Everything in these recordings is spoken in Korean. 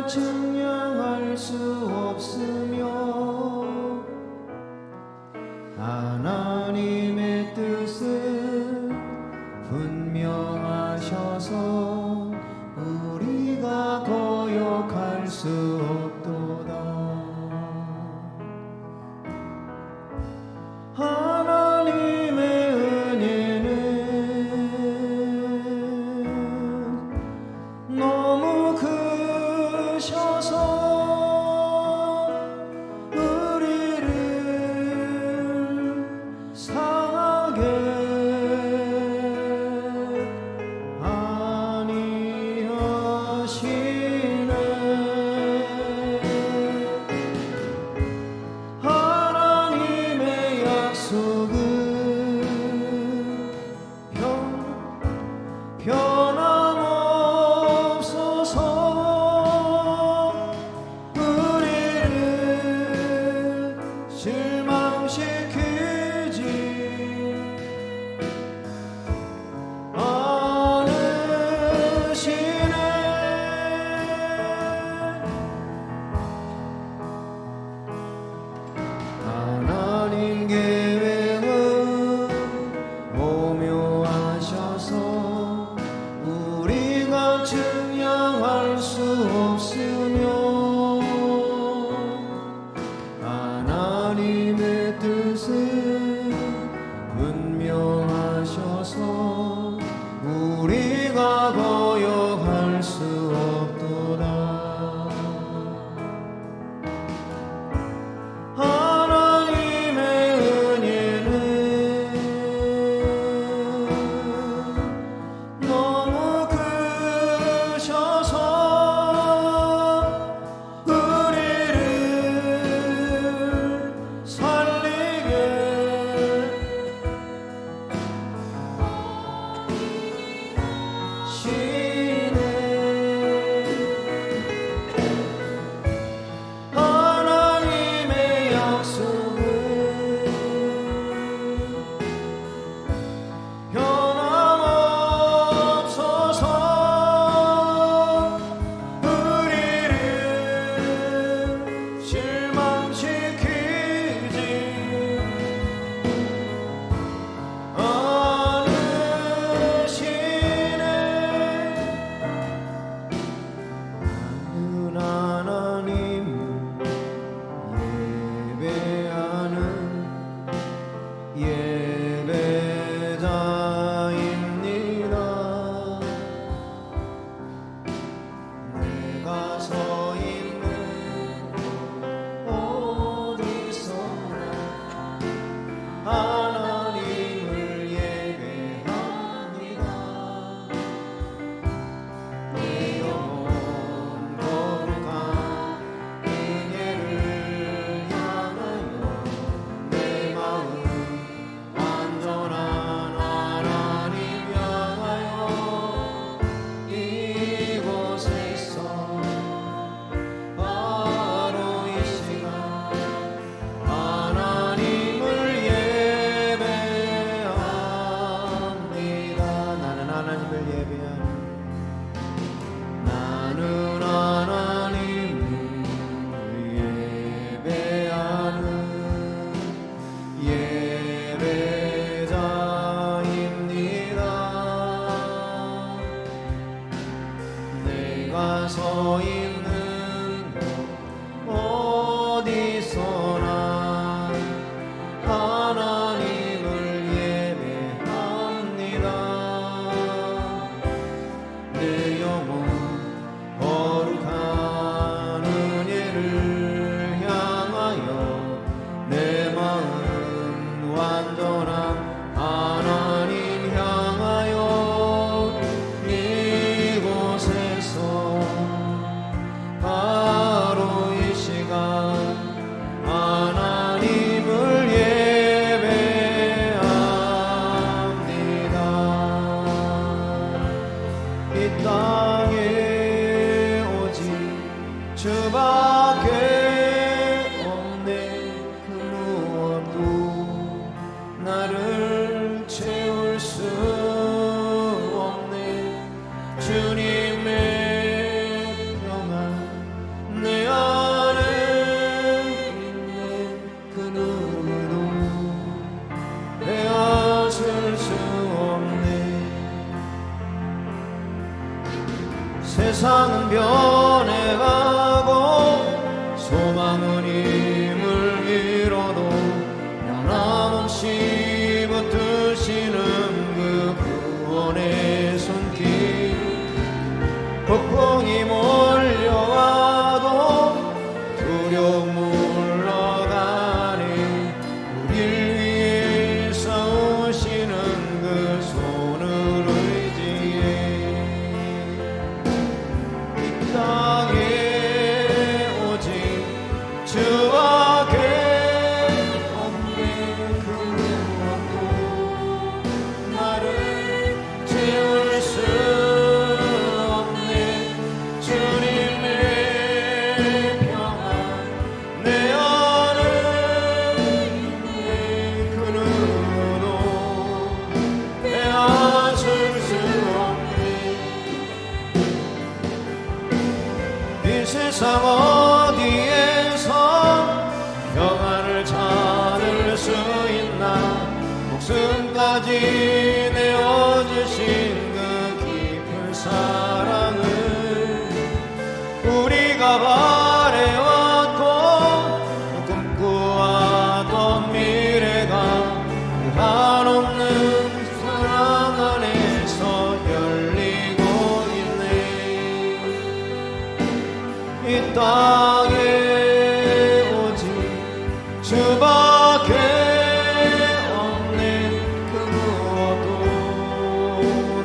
증량할 수 없으며 하나님의 뜻은 분명하셔서 우리가 거역할 수 없도다. 하나님의 은혜는 너무 크셔서 우리를 상하게 아니하시네. 하나님의 약속은 변함없어서 우리를 실망시키지 않으시네. 하나님 계획은 오묘하셔서 우리가 증량할 수 없으며 하나님의 뜻은 분명하셔서 우리가 거역할 수 없도다. 하나님의 은혜는 너무 크셔서 우리를 살리게 시네. 하나님의 약속은 변함없어서 우리를 실망시키지 않으시네. 나는 하나님을 예배하는 예배자입니다. 내가 서 있는 어디서나 하나님을 예배합니다. 내 영혼 거룩한 은혜를 향하여 내 마음 완전한 하나님 향하여 이곳에서 바로 이 시간 하나님을 예배합니다. 나는 하나님을 예배하는 나는 하나님을 예배하는 예배자입니다. 내가 서 있는 곳 어디서나 하나님을 예배합니다. 내 영혼 거룩한 은혜를 향하여 내 마음 완전한 하나님 향하여 이곳에서 바로 이 시간 하나님을 예배합니다. 이 땅에 오직 주밖에 없네. 그 무엇도 나를 채울 수 없네. 주님의 평안 세상은 변해가고 소망은 힘을 잃어도 변함없이 붙드시는 그 구원의 손길 폭풍이 몰려와도 두려움 물러가니 우릴 위해 싸우시는 그 손을 의지해 이 땅에 오직 주밖에 없네 그 무엇도 나를 채울 수 없네 주님의 평안 내 안에 있네 그 누구도 빼앗을 수 없네 이 세상 어디에서 평안을 찾을 수 있나 목숨까지 내어주신 그 깊은 사랑을 우리가 바래왔고 꿈꾸었던 미래가 그 한없는 사랑 안에서 열리고 있네 이 땅에 오직 주밖에 없네 그 무엇도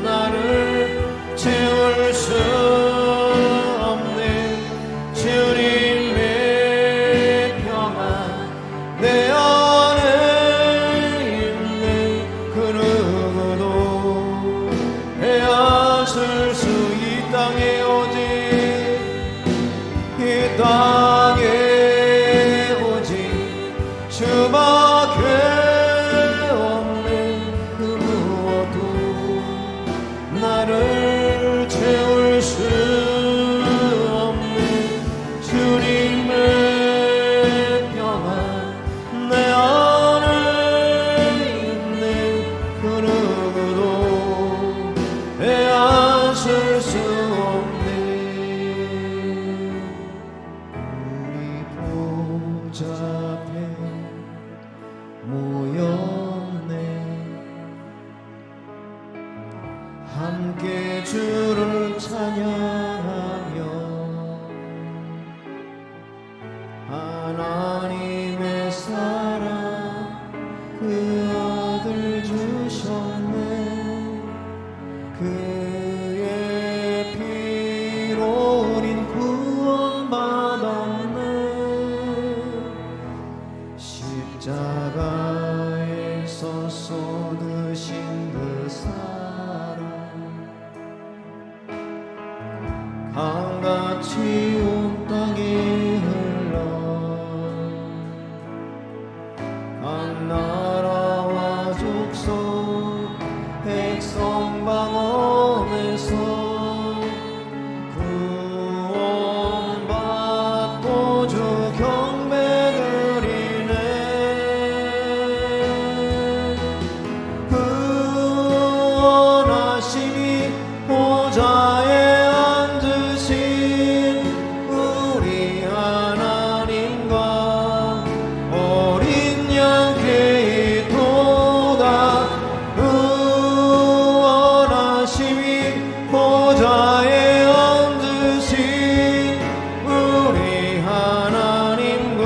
나를 채울 수 없네 주님의 평안 내 안에 있네 그 누구도 빼앗을 수 이 땅에 오직 이 땅에 오직 주밖에 없네 그 무엇도 나를 채울 수 없네 주님의 평안 내 안에 있네 그 누구도 빼앗을 수 없네 우리 보좌 앞에 모였네 함께 주를 찬양하며 하나님의 사랑 그 아들 주셨네 그의 피로 우린 구원받았네 십자가에서 쏟으신 그 사랑 강같이 온 땅에 흘러 각 나라와 족속 백성 방언에서 구원받고 주 경배 드리네 구원하심이 보좌에 앉으신 우리 하나님과 어린 양께 있도다 구원하심이 보좌에 앉으신 우리 하나님과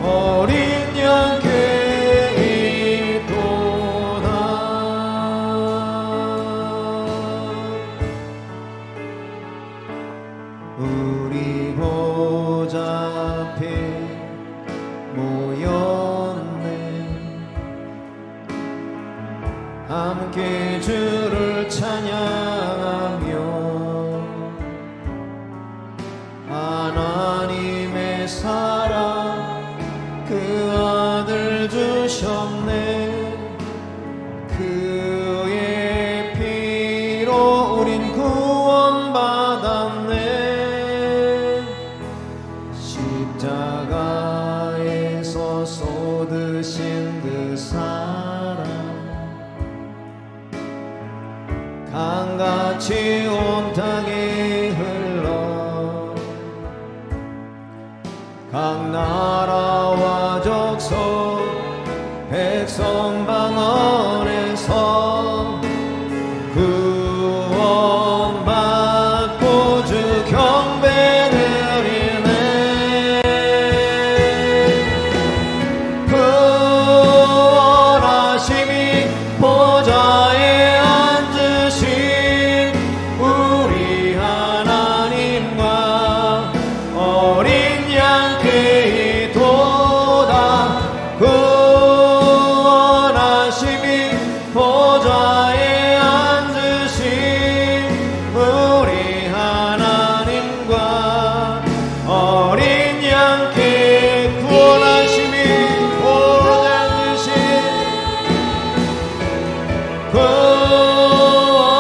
어린 양께 있도다 우리 보좌 앞에 모였네 함께 주를 찬양하며 하나님의 사랑 그 아들 주셨네 그의 피로 우린 구원받았네 십자가에서 쏟으신 그 사랑 강같이 온 땅에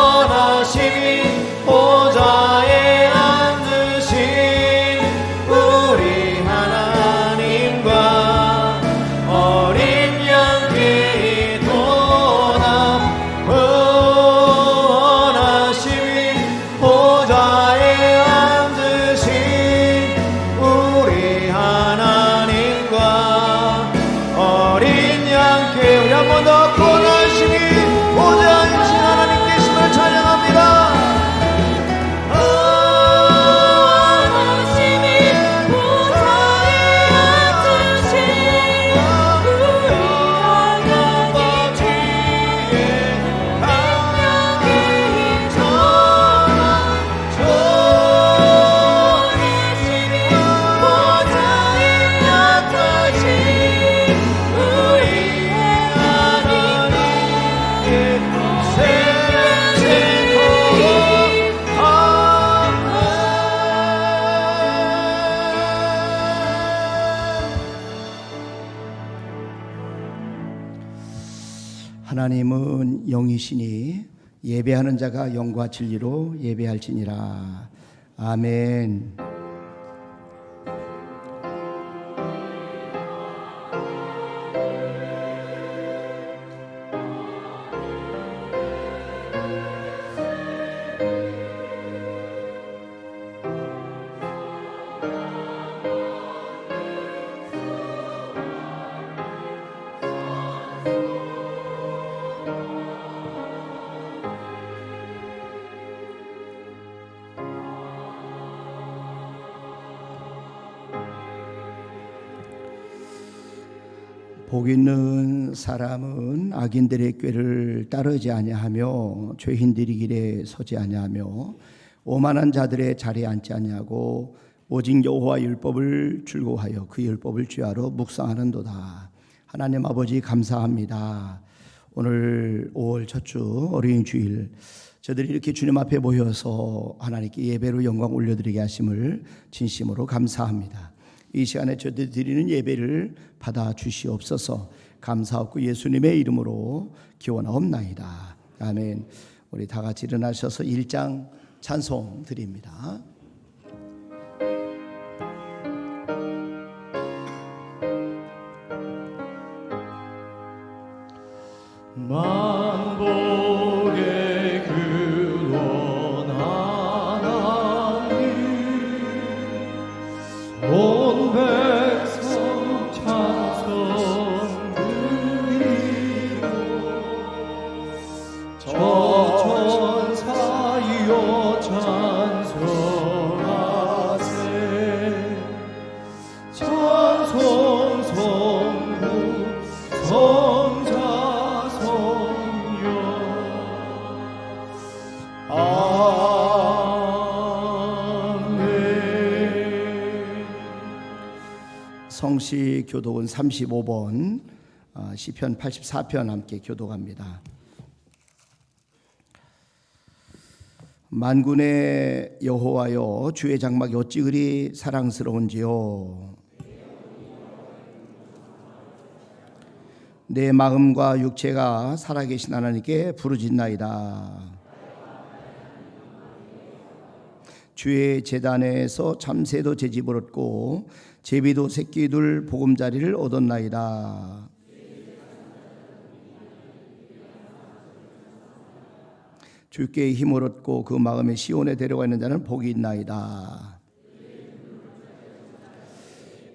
구원하심이 보좌에 앉으신 우리 하나님과 어린 양귀 도나 구원하심이 보좌에 앉으신 우리 하나님과 어린 양귀 우리 한 번 더 구원하심이 보좌에 앉으신 하나님 계심을 찬양합니다. 하나님은 영이시니 예배하는 자가 영과 진리로 예배할지니라. 아멘. 복 있는 사람은 악인들의 꾀를 따르지 아니하며 죄인들의 길에 서지 아니하며 오만한 자들의 자리에 앉지 아니하고 오직 여호와 율법을 즐거워하여 그 율법을 주야로 묵상하는도다. 하나님 아버지 감사합니다. 오늘 5월 첫 주 어린이 주일 저들이 이렇게 주님 앞에 모여서 하나님께 예배로 영광 올려드리게 하심을 진심으로 감사합니다. 이 시간에 저들이 드리는 예배를 받아 주시옵소서. 감사하고 예수님의 이름으로 기원하옵나이다. 아멘. 우리 다 같이 일어나셔서 1장 찬송 드립니다. 만복의 근원 하나님 온 백성 찬송 드리고 저 천사여 찬송하세 찬송 성부 성자 성령 아멘. 성시 교독은 35번 시편 84편 함께 교독합니다. 만군의 여호와여 주의 장막이 어찌 그리 사랑스러운지요. 내 마음과 육체가 살아계신 하나님께 부르짖나이다. 주의 제단에서 참새도 제 집을 얻고 제비도 새끼들 보금자리를 얻었나이다. 주께 힘을 얻고 그 마음에 시온에 데려가 있는 자는 복이 있나이다.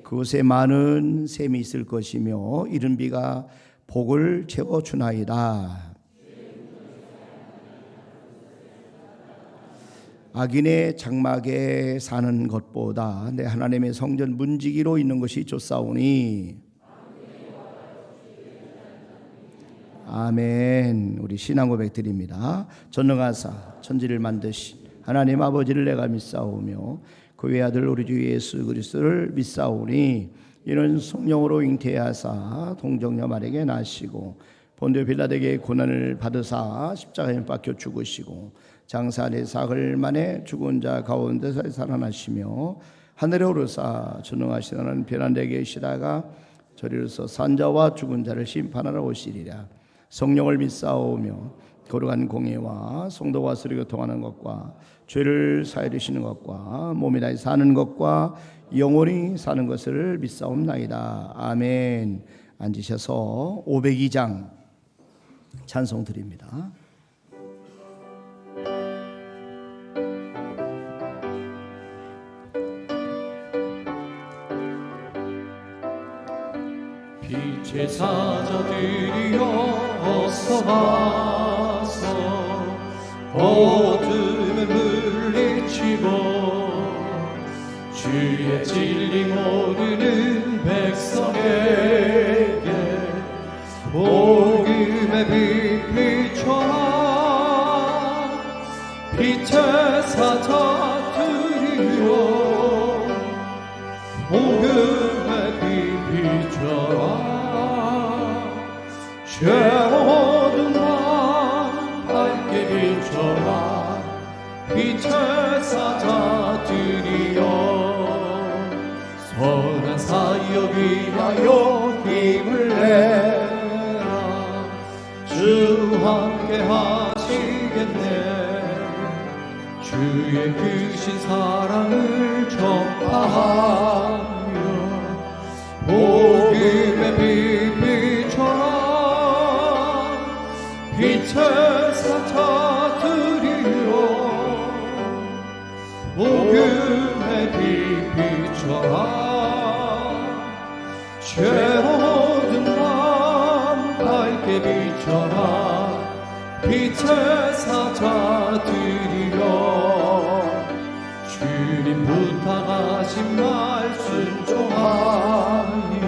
그곳에 많은 샘이 있을 것이며 이른 비가 복을 채워주나이다. 악인의 장막에 사는 것보다 내 하나님의 성전 문지기로 있는 것이 좋사오니. 아멘. 우리 신앙 고백 드립니다. 전능하사 천지를 만드신 하나님 아버지를 내가 믿사오며 그 외아들 우리 주 예수 그리스도를 믿사오니 이는 성령으로 잉태하사 동정녀 마리아에게 나시고 본디오 빌라도에게 고난을 받으사 십자가에 못 박혀 죽으시고 장사 4사흘 만에 죽은 자 가운데서 살아나시며 하늘에 오르사 전능하신 하나님 변한 데 계시다가 저리로서 산자와 죽은 자를 심판하러 오시리라. 성령을 믿사오며 거룩한 공예와 성도와 서로 교통하는 것과 죄를 사해 주시는 것과 몸이 다시 사는 것과 영원히 사는 것을 믿사옵나이다. 아멘. 앉으셔서 502장 찬송 드립니다. 빛의 사자들이여 어서 와서 어둠을 물리치고 주의 진리 모르는 백성에게 복음의 빛 비춰라. 빛의 사자들이여 복음의 빛 비춰라. 죄 어두운 밤 밝게 비춰라. 빛의 사자들이여 선한 사역 위하여 힘을 내라. 주 함께 하시겠네. 주의 크신 사랑을 전파하며 복음의 빛 비춰라. 빛의 사자들이여 복음의 빛 비춰라. 죄 어두운 밤 밝게 비춰라. 빛의 사자들이여 주님 부탁하신 말씀 종하여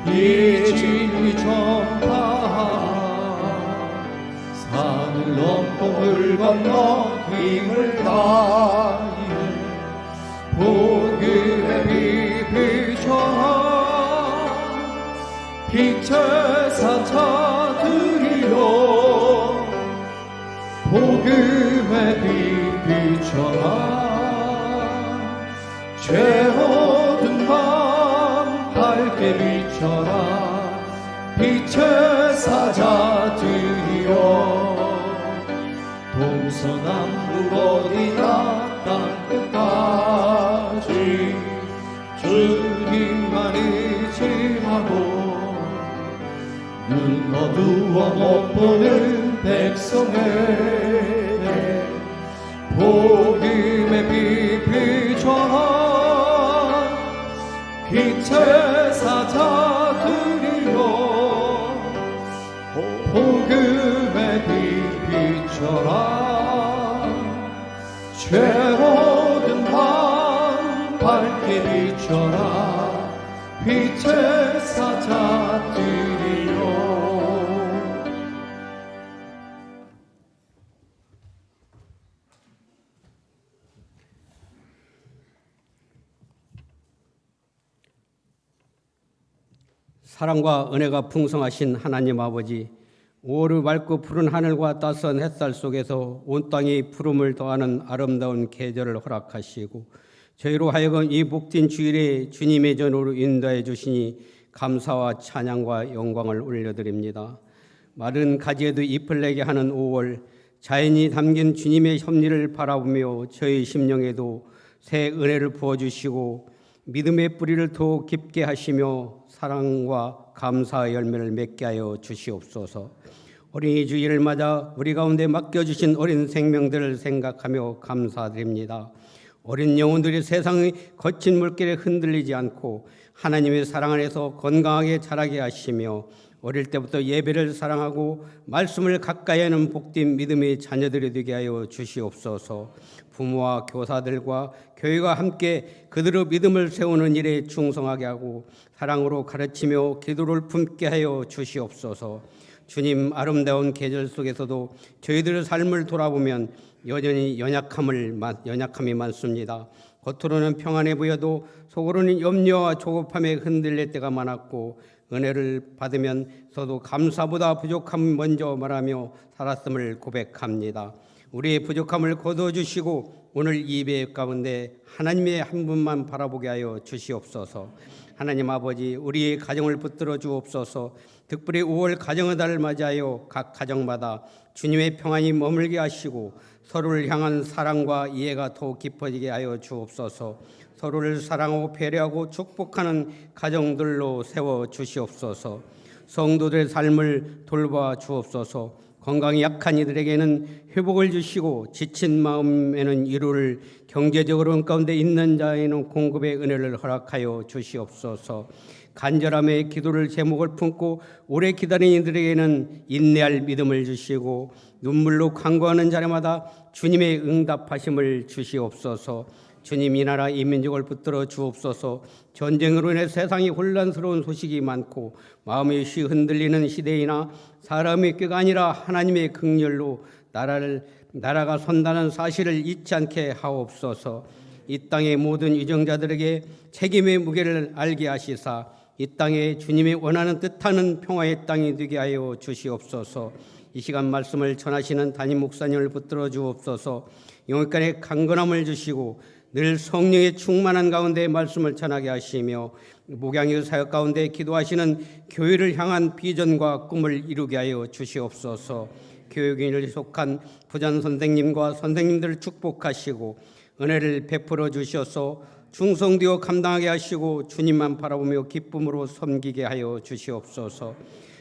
이 진리 전파하라. 산을 넘고 물 건너 힘을 다해 복음의 빛 비춰라. 빛의 사자들이여 복음의 빛 비춰라. 죄 어두운 밤 밝게 비춰라. 빛의 사자들이여 동서남북 어디나 땅 끝까지 주님만 의지하고 눈 어두워 못 보는 백성에게 복음의 빛 비춰라. 빛의 사자들이여 복음의 빛 비춰라. 죄 어두운 밤 밝게 비춰라. 빛의 사자들이여. 사랑과 은혜가 풍성하신 하나님 아버지, 5월의 맑고 푸른 하늘과 따스한 햇살 속에서 온 땅이 푸름을 더하는 아름다운 계절을 허락하시고 저희로 하여금 이 복된 주일에 주님의 전으로 인도해 주시니 감사와 찬양과 영광을 올려드립니다. 마른 가지에도 잎을 내게 하는 5월, 자연이 담긴 주님의 섭리를 바라보며 저희 심령에도 새 은혜를 부어주시고 믿음의 뿌리를 더 깊게 하시며 사랑과 감사의 열매를 맺게 하여 주시옵소서. 어린이 주일을 맞아 우리 가운데 맡겨주신 어린 생명들을 생각하며 감사드립니다. 어린 영혼들이 세상의 거친 물길에 흔들리지 않고 하나님의 사랑 안에서 건강하게 자라게 하시며 어릴 때부터 예배를 사랑하고 말씀을 가까이 하는 복된 믿음의 자녀들이 되게 하여 주시옵소서. 부모와 교사들과 교회가 함께 그들의 믿음을 세우는 일에 충성하게 하고 사랑으로 가르치며 기도를 품게 하여 주시옵소서. 주님, 아름다운 계절 속에서도 저희들의 삶을 돌아보면 여전히 연약함이 많습니다. 겉으로는 평안해 보여도 속으로는 염려와 조급함에 흔들릴 때가 많았고 은혜를 받으면서도 감사보다 부족함을 먼저 말하며 살았음을 고백합니다. 우리의 부족함을 거둬주시고 오늘 예배 가운데 하나님의 한 분만 바라보게 하여 주시옵소서. 하나님 아버지, 우리의 가정을 붙들어 주옵소서. 특별히 5월 가정의 달을 맞이하여 각 가정마다 주님의 평안이 머물게 하시고 서로를 향한 사랑과 이해가 더욱 깊어지게 하여 주옵소서. 서로를 사랑하고 배려하고 축복하는 가정들로 세워 주시옵소서. 성도들의 삶을 돌봐 주옵소서. 건강이 약한 이들에게는 회복을 주시고 지친 마음에는 위로를, 경제적으로 가운데 있는 자에는 공급의 은혜를 허락하여 주시옵소서. 간절함의 기도를 제목을 품고 오래 기다린 이들에게는 인내할 믿음을 주시고 눈물로 간구하는 자마다 주님의 응답하심을 주시옵소서. 주님, 이 나라 이 민족을 붙들어 주옵소서. 전쟁으로 인해 세상이 혼란스러운 소식이 많고 마음이 쉬 흔들리는 시대이나 사람의 꾀가 아니라 하나님의 긍휼로 나라가 선다는 사실을 잊지 않게 하옵소서. 이 땅의 모든 유정자들에게 책임의 무게를 알게 하시사 이 땅에 주님이 원하는 뜻하는 평화의 땅이 되게 하여 주시옵소서. 이 시간 말씀을 전하시는 담임 목사님을 붙들어 주옵소서. 영혼간의 강건함을 주시고 늘 성령의 충만한 가운데 말씀을 전하게 하시며 목양의 사역 가운데 기도하시는 교회를 향한 비전과 꿈을 이루게 하여 주시옵소서. 교육인을 속한 부장 선생님과 선생님들을 축복하시고 은혜를 베풀어 주셔서 충성되어 감당하게 하시고 주님만 바라보며 기쁨으로 섬기게 하여 주시옵소서.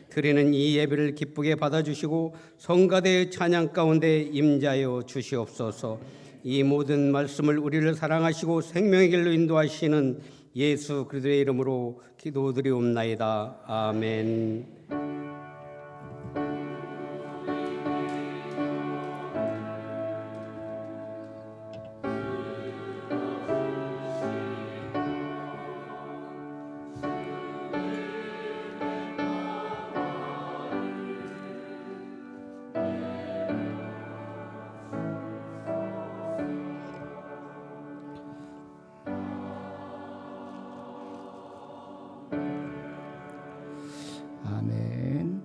드리는 이 예배를 기쁘게 받아주시고 성가대의 찬양 가운데 임자여 주시옵소서. 이 모든 말씀을 우리를 사랑하시고 생명의 길로 인도하시는 예수 그리스도의 이름으로 기도드리옵나이다. 아멘. 아멘.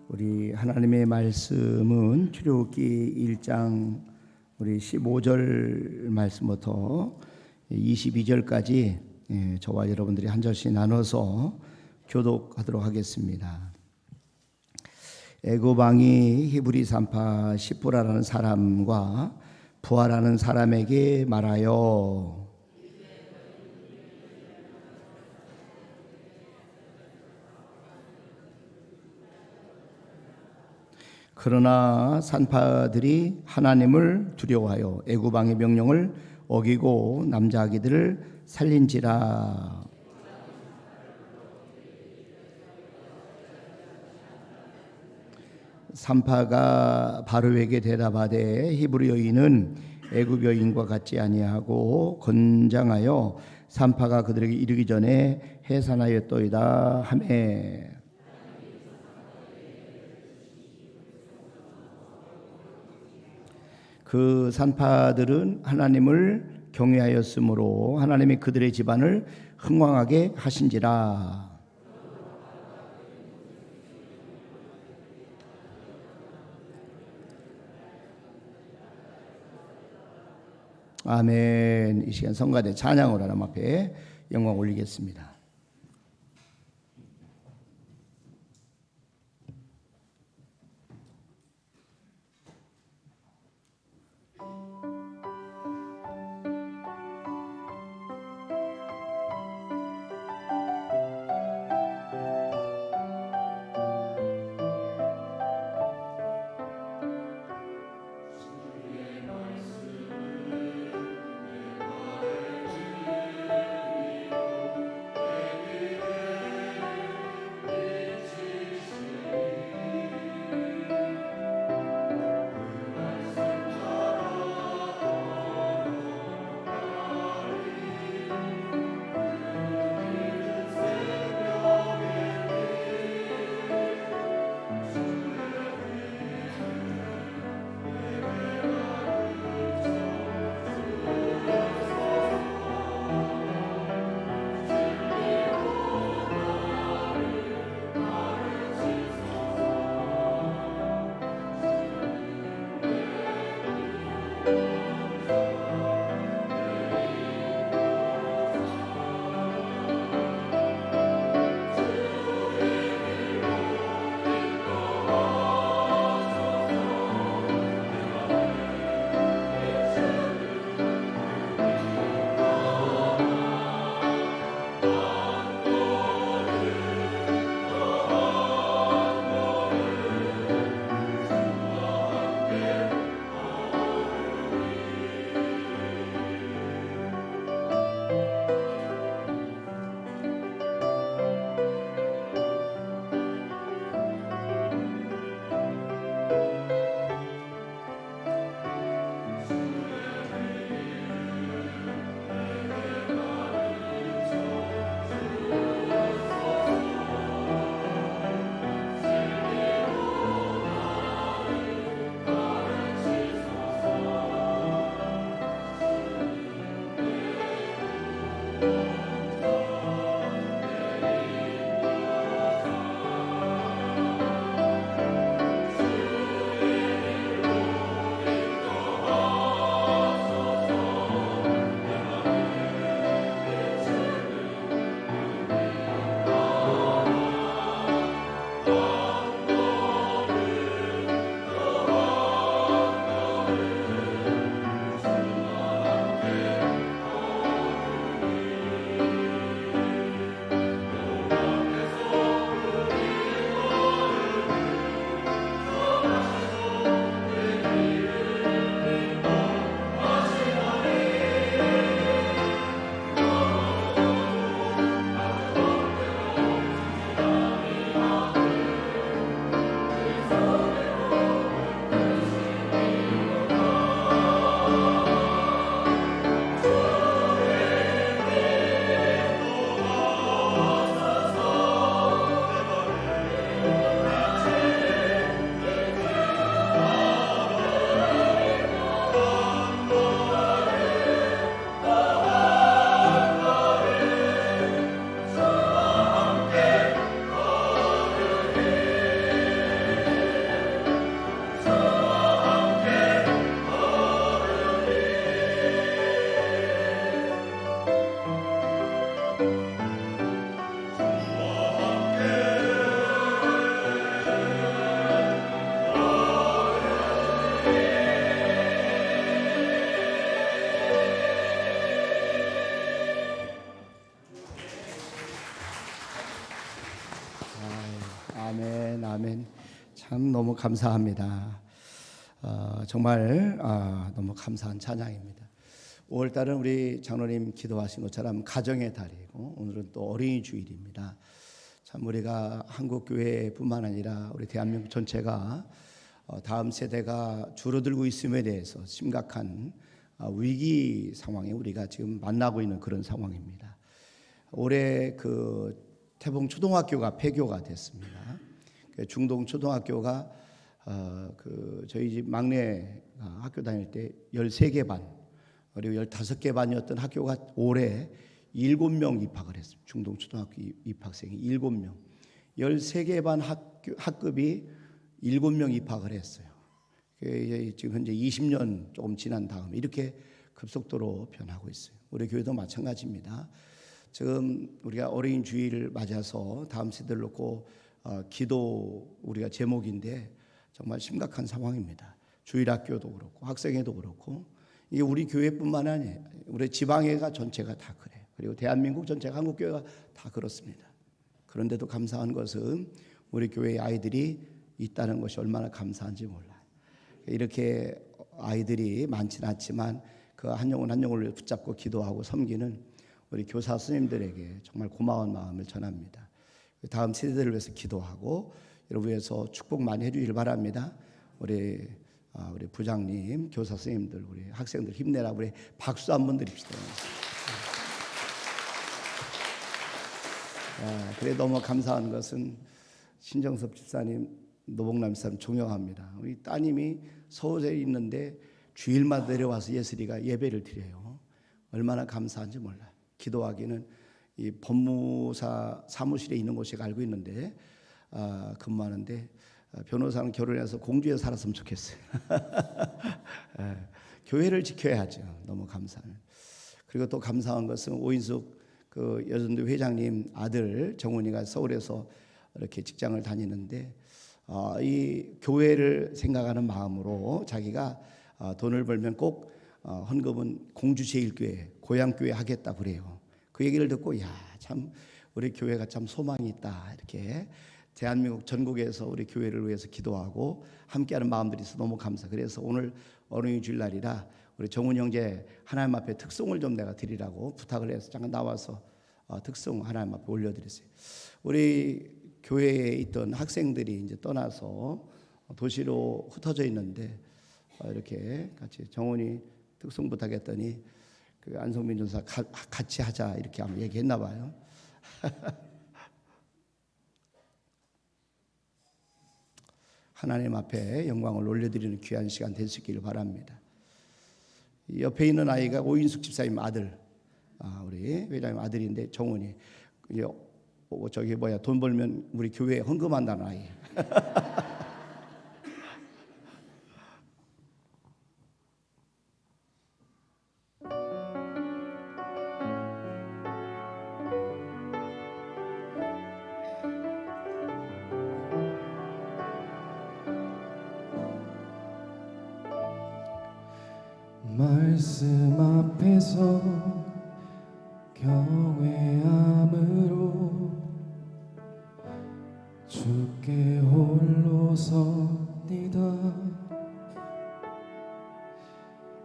우리 하나님의 말씀은 출애굽기 1장 우리 15절 말씀부터 22절까지 저와 여러분들이 한 절씩 나눠서 교독하도록 하겠습니다. 애굽 왕이 히브리 산파 시프라라는 사람과 부하라는 사람에게 말하여 그러나 산파들이 하나님을 두려워하여 애굽 왕의 명령을 어기고 남자 아기들을 살린지라. 산파가 바로에게 대답하되 히브리 여인은 애굽 여인과 같지 아니하고 건장하여 산파가 그들에게 이르기 전에 해산하였도이다 하매 그 산파들은 하나님을 경외하였으므로 하나님이 그들의 집안을 흥왕하게 하신지라. 아멘. 이 시간 성가대 찬양으로 하나님 앞에 영광 올리겠습니다. 참 너무 감사합니다. 정말 너무 감사한 찬양입니다. 5월달은 우리 장로님 기도하신 것처럼 가정의 달이고 오늘은 또 어린이 주일입니다. 참 우리가 한국 교회뿐만 아니라 우리 대한민국 전체가 다음 세대가 줄어들고 있음에 대해서 심각한 위기 상황에 우리가 지금 만나고 있는 그런 상황입니다. 올해 그 태봉 초등학교가 폐교가 됐습니다. 중동 초등학교가 저희 집 막내 학교 다닐 때 13개 반 그리고 15개 반이었던 학교가 올해 7명 입학을 했습니다. 중동 초등학교 입학생이 7명. 13개 반 학급이 7명 입학을 했어요. 지금 현재 20년 조금 지난 다음에 이렇게 급속도로 변하고 있어요. 우리 교회도 마찬가지입니다. 지금 우리가 어린이 주일을 맞아서 다음 세대를 놓고 기도 우리가 제목인데 정말 심각한 상황입니다. 주일학교도 그렇고 학생회도 그렇고 이게 우리 교회뿐만 아니라 우리 지방회가 전체가 다 그래요. 그리고 대한민국 전체가 한국교회가 다 그렇습니다. 그런데도 감사한 것은 우리 교회의 아이들이 있다는 것이 얼마나 감사한지 몰라요. 이렇게 아이들이 많지는 않지만 그 한 영혼 한 영혼을 붙잡고 기도하고 섬기는 우리 교사 스님들에게 정말 고마운 마음을 전합니다. 다음 세대들을 위해서 기도하고 여러분 위해서 축복 많이 해주길 바랍니다. 우리 부장님, 교사 선생님들, 우리 학생들 힘내라. 우리 박수 한번 드립시다. 그래 너무 감사한 것은 신정섭 집사님, 노봉남 집사님 존경합니다. 우리 따님이 서울에 있는데 주일마다 내려와서 예슬이가 예배를 드려요. 얼마나 감사한지 몰라요. 기도하기는 이 법무사 사무실에 있는 곳이 알고 있는데 근무하는데 변호사는 결혼해서 공주에 살았으면 좋겠어요. 교회를 지켜야죠. 너무 감사해요. 그리고 또 감사한 것은 오인숙 그 여전도 회장님 아들 정훈이가 서울에서 이렇게 직장을 다니는데 이 교회를 생각하는 마음으로 자기가 돈을 벌면 꼭 헌금은 공주제일교회 고향교회 하겠다 그래요. 그 얘기를 듣고 참 우리 교회가 참 소망이 있다 이렇게 대한민국 전국에서 우리 교회를 위해서 기도하고 함께하는 마음들이 있어 너무 감사. 그래서 오늘 어린이 주일날이라 우리 정훈 형제 하나님 앞에 특송을 좀 내가 드리라고 부탁을 해서 잠깐 나와서 특송 하나님 앞에 올려드렸어요. 우리 교회에 있던 학생들이 이제 떠나서 도시로 흩어져 있는데 이렇게 같이 정훈이 특송 부탁했더니 그 안성민 전사 같이 하자 이렇게 아마 얘기했나 봐요. 하나님 앞에 영광을 올려드리는 귀한 시간 되시길 바랍니다. 옆에 있는 아이가 오인숙 집사님 아들, 우리 회장님 아들인데 정훈이 이제 저기 돈 벌면 우리 교회에 헌금한다는 아이. 말씀 앞에서 경외함으로 주께 홀로 섭니다.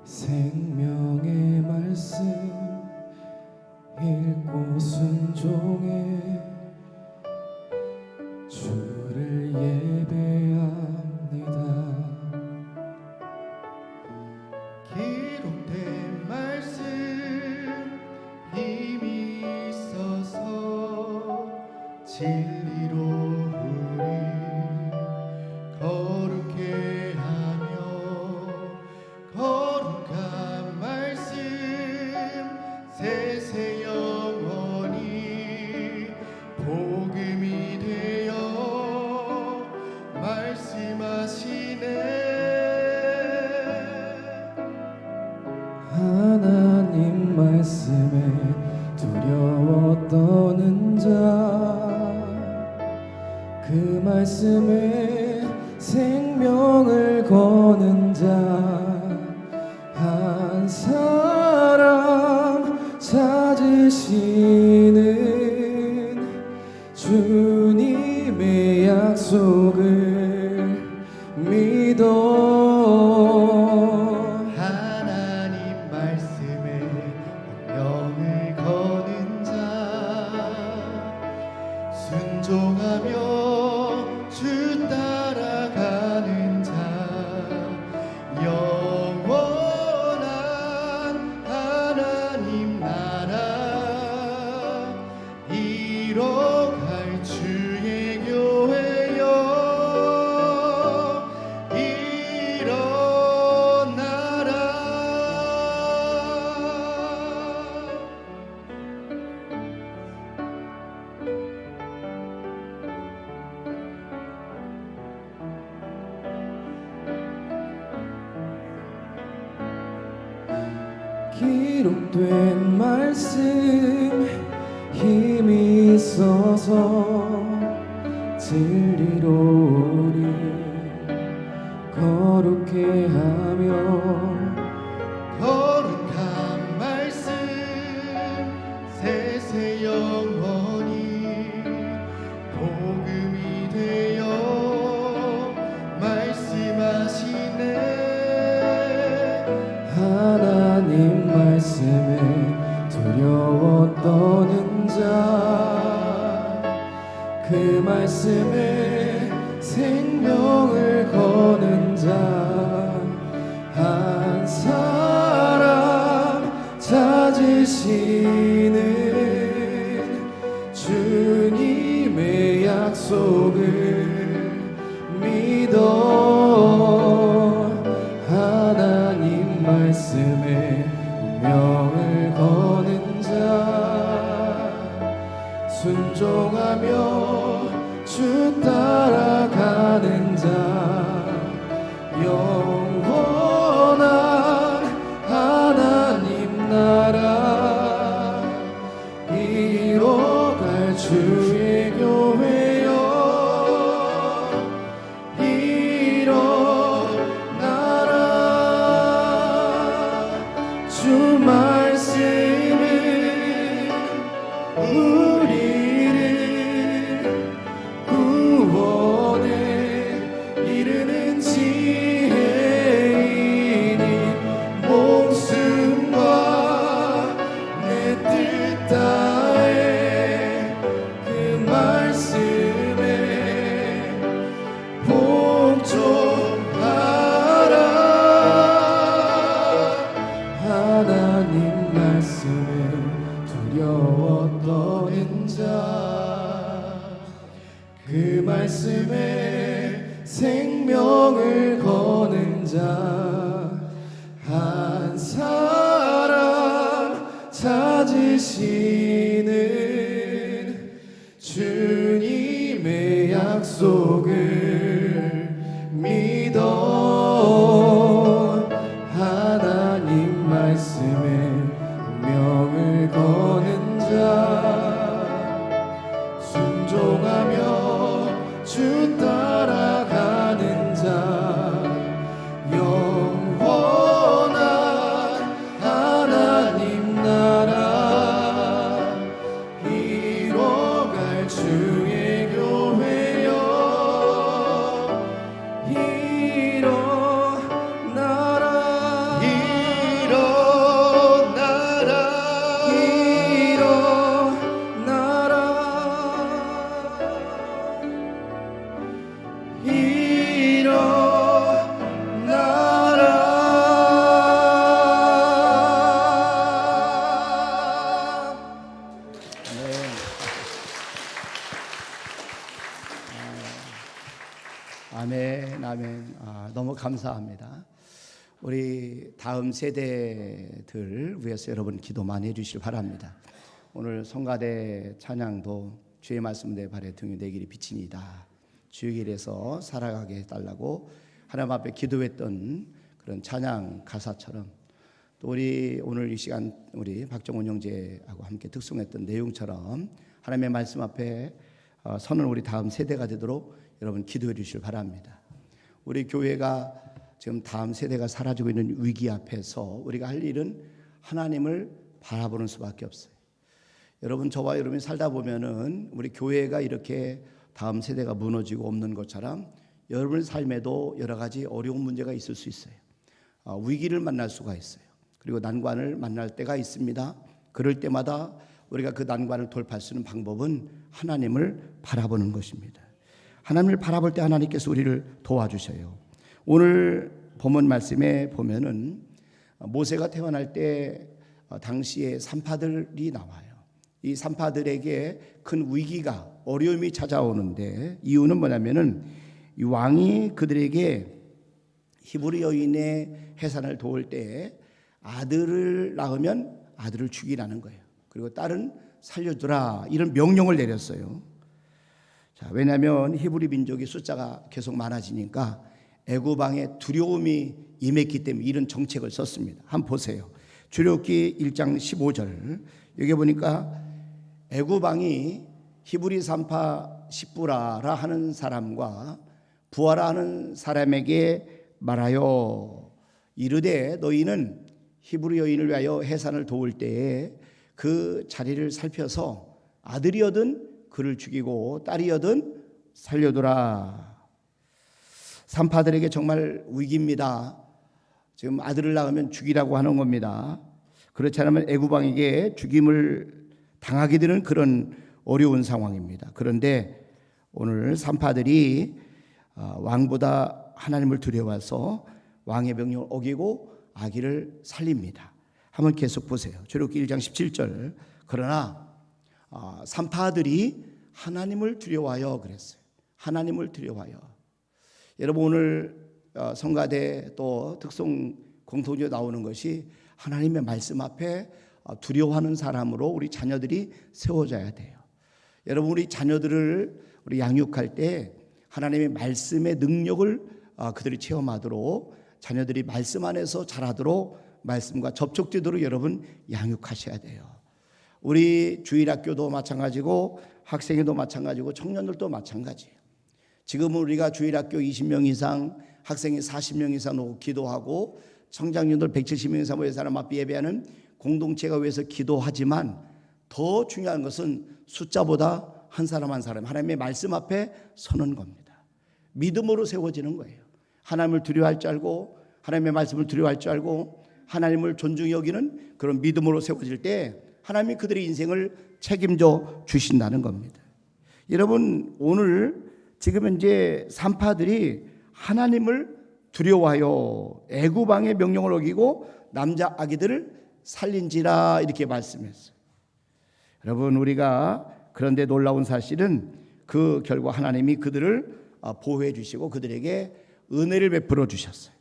생명의 말씀 읽고 순종해 주를 예배합니다. 기록된 말씀 힘이 있어서 진리로 우리 거룩해 하며 거룩한 말씀 세세 영원히 복음이 되어 말씀하시네. 하나님 말씀에 두려워 떠는 자 그 말씀에 생명을 거는 자 한 사람 찾으시는 주님의 약속을 하나님 말씀에 운명을 거는 자 순종하며 주 따라가는 자 영원한 하나님 나라 이뤄갈 주의 교회여 일어나라. 기록된 말씀 힘이 있어서 진리로 우리 거룩해 하며 거룩한 말씀 세세 영원히 복음이 되어 말씀하시네. 하나님 말씀에 두려워 떠는 자 그 말씀에 생명을 거는 자 한 사람 찾으시는 주님의 약속을 믿어 하나님 말씀에 운명을 거는 자 순종하며 주 따라가는 자 영원한 하나님 나라 이뤄갈 주의 교회여 일어나라. 주 말씀은 우리를 구원에 이르는 지혜이니 목숨과 내 뜻 다해 그 말씀에 복종하라. 하나님 말씀에 두려워 떠는 자 그 말씀에 생명을 거는 자 한 사람 찾으시는 주님의 약속을 믿어 하나님 말씀에 운명을 거는 자 순종하며 주 따라가는 자 영원한 하나님 나라 이뤄갈 주의 교회여 일어나라. 일어나라. 아멘, 아멘. 너무 감사합니다. 우리 다음 세대들 위해서 여러분 기도 많이 해주시길 바랍니다. 오늘 성가대 찬양도 주의 말씀 내 발에 등이 내 길이 빛이니이다. 주의 길에서 살아가게 해달라고 하나님 앞에 기도했던 그런 찬양 가사처럼 또 우리 오늘 이 시간 우리 박정원 형제하고 함께 특송했던 내용처럼 하나님의 말씀 앞에 서는 우리 다음 세대가 되도록 여러분 기도해 주시길 바랍니다. 우리 교회가 지금 다음 세대가 사라지고 있는 위기 앞에서 우리가 할 일은 하나님을 바라보는 수밖에 없어요. 여러분 저와 여러분이 살다 보면은 우리 교회가 이렇게 다음 세대가 무너지고 없는 것처럼 여러분의 삶에도 여러 가지 어려운 문제가 있을 수 있어요. 위기를 만날 수가 있어요. 그리고 난관을 만날 때가 있습니다. 그럴 때마다 우리가 그 난관을 돌파할 수 있는 방법은 하나님을 바라보는 것입니다. 하나님을 바라볼 때 하나님께서 우리를 도와주셔요. 오늘 본문 말씀에 보면은 모세가 태어날 때 당시에 산파들이 나와요. 이 산파들에게 큰 위기가 어려움이 찾아오는데 이유는 뭐냐면은 이 왕이 그들에게 히브리 여인의 해산을 도울 때 아들을 낳으면 아들을 죽이라는 거예요. 그리고 딸은 살려두라 이런 명령을 내렸어요. 자, 왜냐하면 히브리 민족이 숫자가 계속 많아지니까 애굽 왕의 두려움이 임했기 때문에 이런 정책을 썼습니다. 한번 보세요. 출애굽기 1장 15절 여기 보니까 애굽 왕이 히브리 산파 십부라라 하는 사람과 부하라 하는 사람에게 말하여 이르되 너희는 히브리 여인을 위하여 해산을 도울 때에 그 자리를 살펴서 아들이여든 그를 죽이고 딸이여든 살려두라. 산파들에게 정말 위기입니다. 지금 아들을 낳으면 죽이라고 하는 겁니다. 그렇지 않으면 애굽 왕에게 죽임을 당하게 되는 그런 어려운 상황입니다. 그런데 오늘 산파들이 왕보다 하나님을 두려워해서 왕의 명령을 어기고 아기를 살립니다. 한번 계속 보세요. 출애굽기 1장 17절 그러나 산파들이 하나님을 두려워하여 그랬어요. 하나님을 두려워하여. 여러분 오늘 성가대 또 특송 공통적으로 나오는 것이 하나님의 말씀 앞에 두려워하는 사람으로 우리 자녀들이 세워져야 돼요. 여러분 우리 자녀들을 우리 양육할 때 하나님의 말씀의 능력을 그들이 체험하도록 자녀들이 말씀 안에서 자라도록 말씀과 접촉되도록 여러분 양육하셔야 돼요. 우리 주일학교도 마찬가지고 학생회도 마찬가지고 청년들도 마찬가지예요. 지금은 우리가 주일학교 20명 이상 학생이 40명 이상 오고 기도하고 청장년들 170명 이상 모여서 하나님 앞에 예배하는 공동체가 위해서 기도하지만 더 중요한 것은 숫자보다 한 사람 한 사람 하나님의 말씀 앞에 서는 겁니다. 믿음으로 세워지는 거예요. 하나님을 두려워할 줄 알고 하나님의 말씀을 두려워할 줄 알고 하나님을 존중히 여기는 그런 믿음으로 세워질 때 하나님이 그들의 인생을 책임져 주신다는 겁니다. 여러분 오늘 지금 현재 산파들이 하나님을 두려워하여 애굽 왕의 명령을 어기고 남자 아기들을 살린지라 이렇게 말씀했어요. 여러분 우리가 그런데 놀라운 사실은 그 결과 하나님이 그들을 보호해 주시고 그들에게 은혜를 베풀어 주셨어요.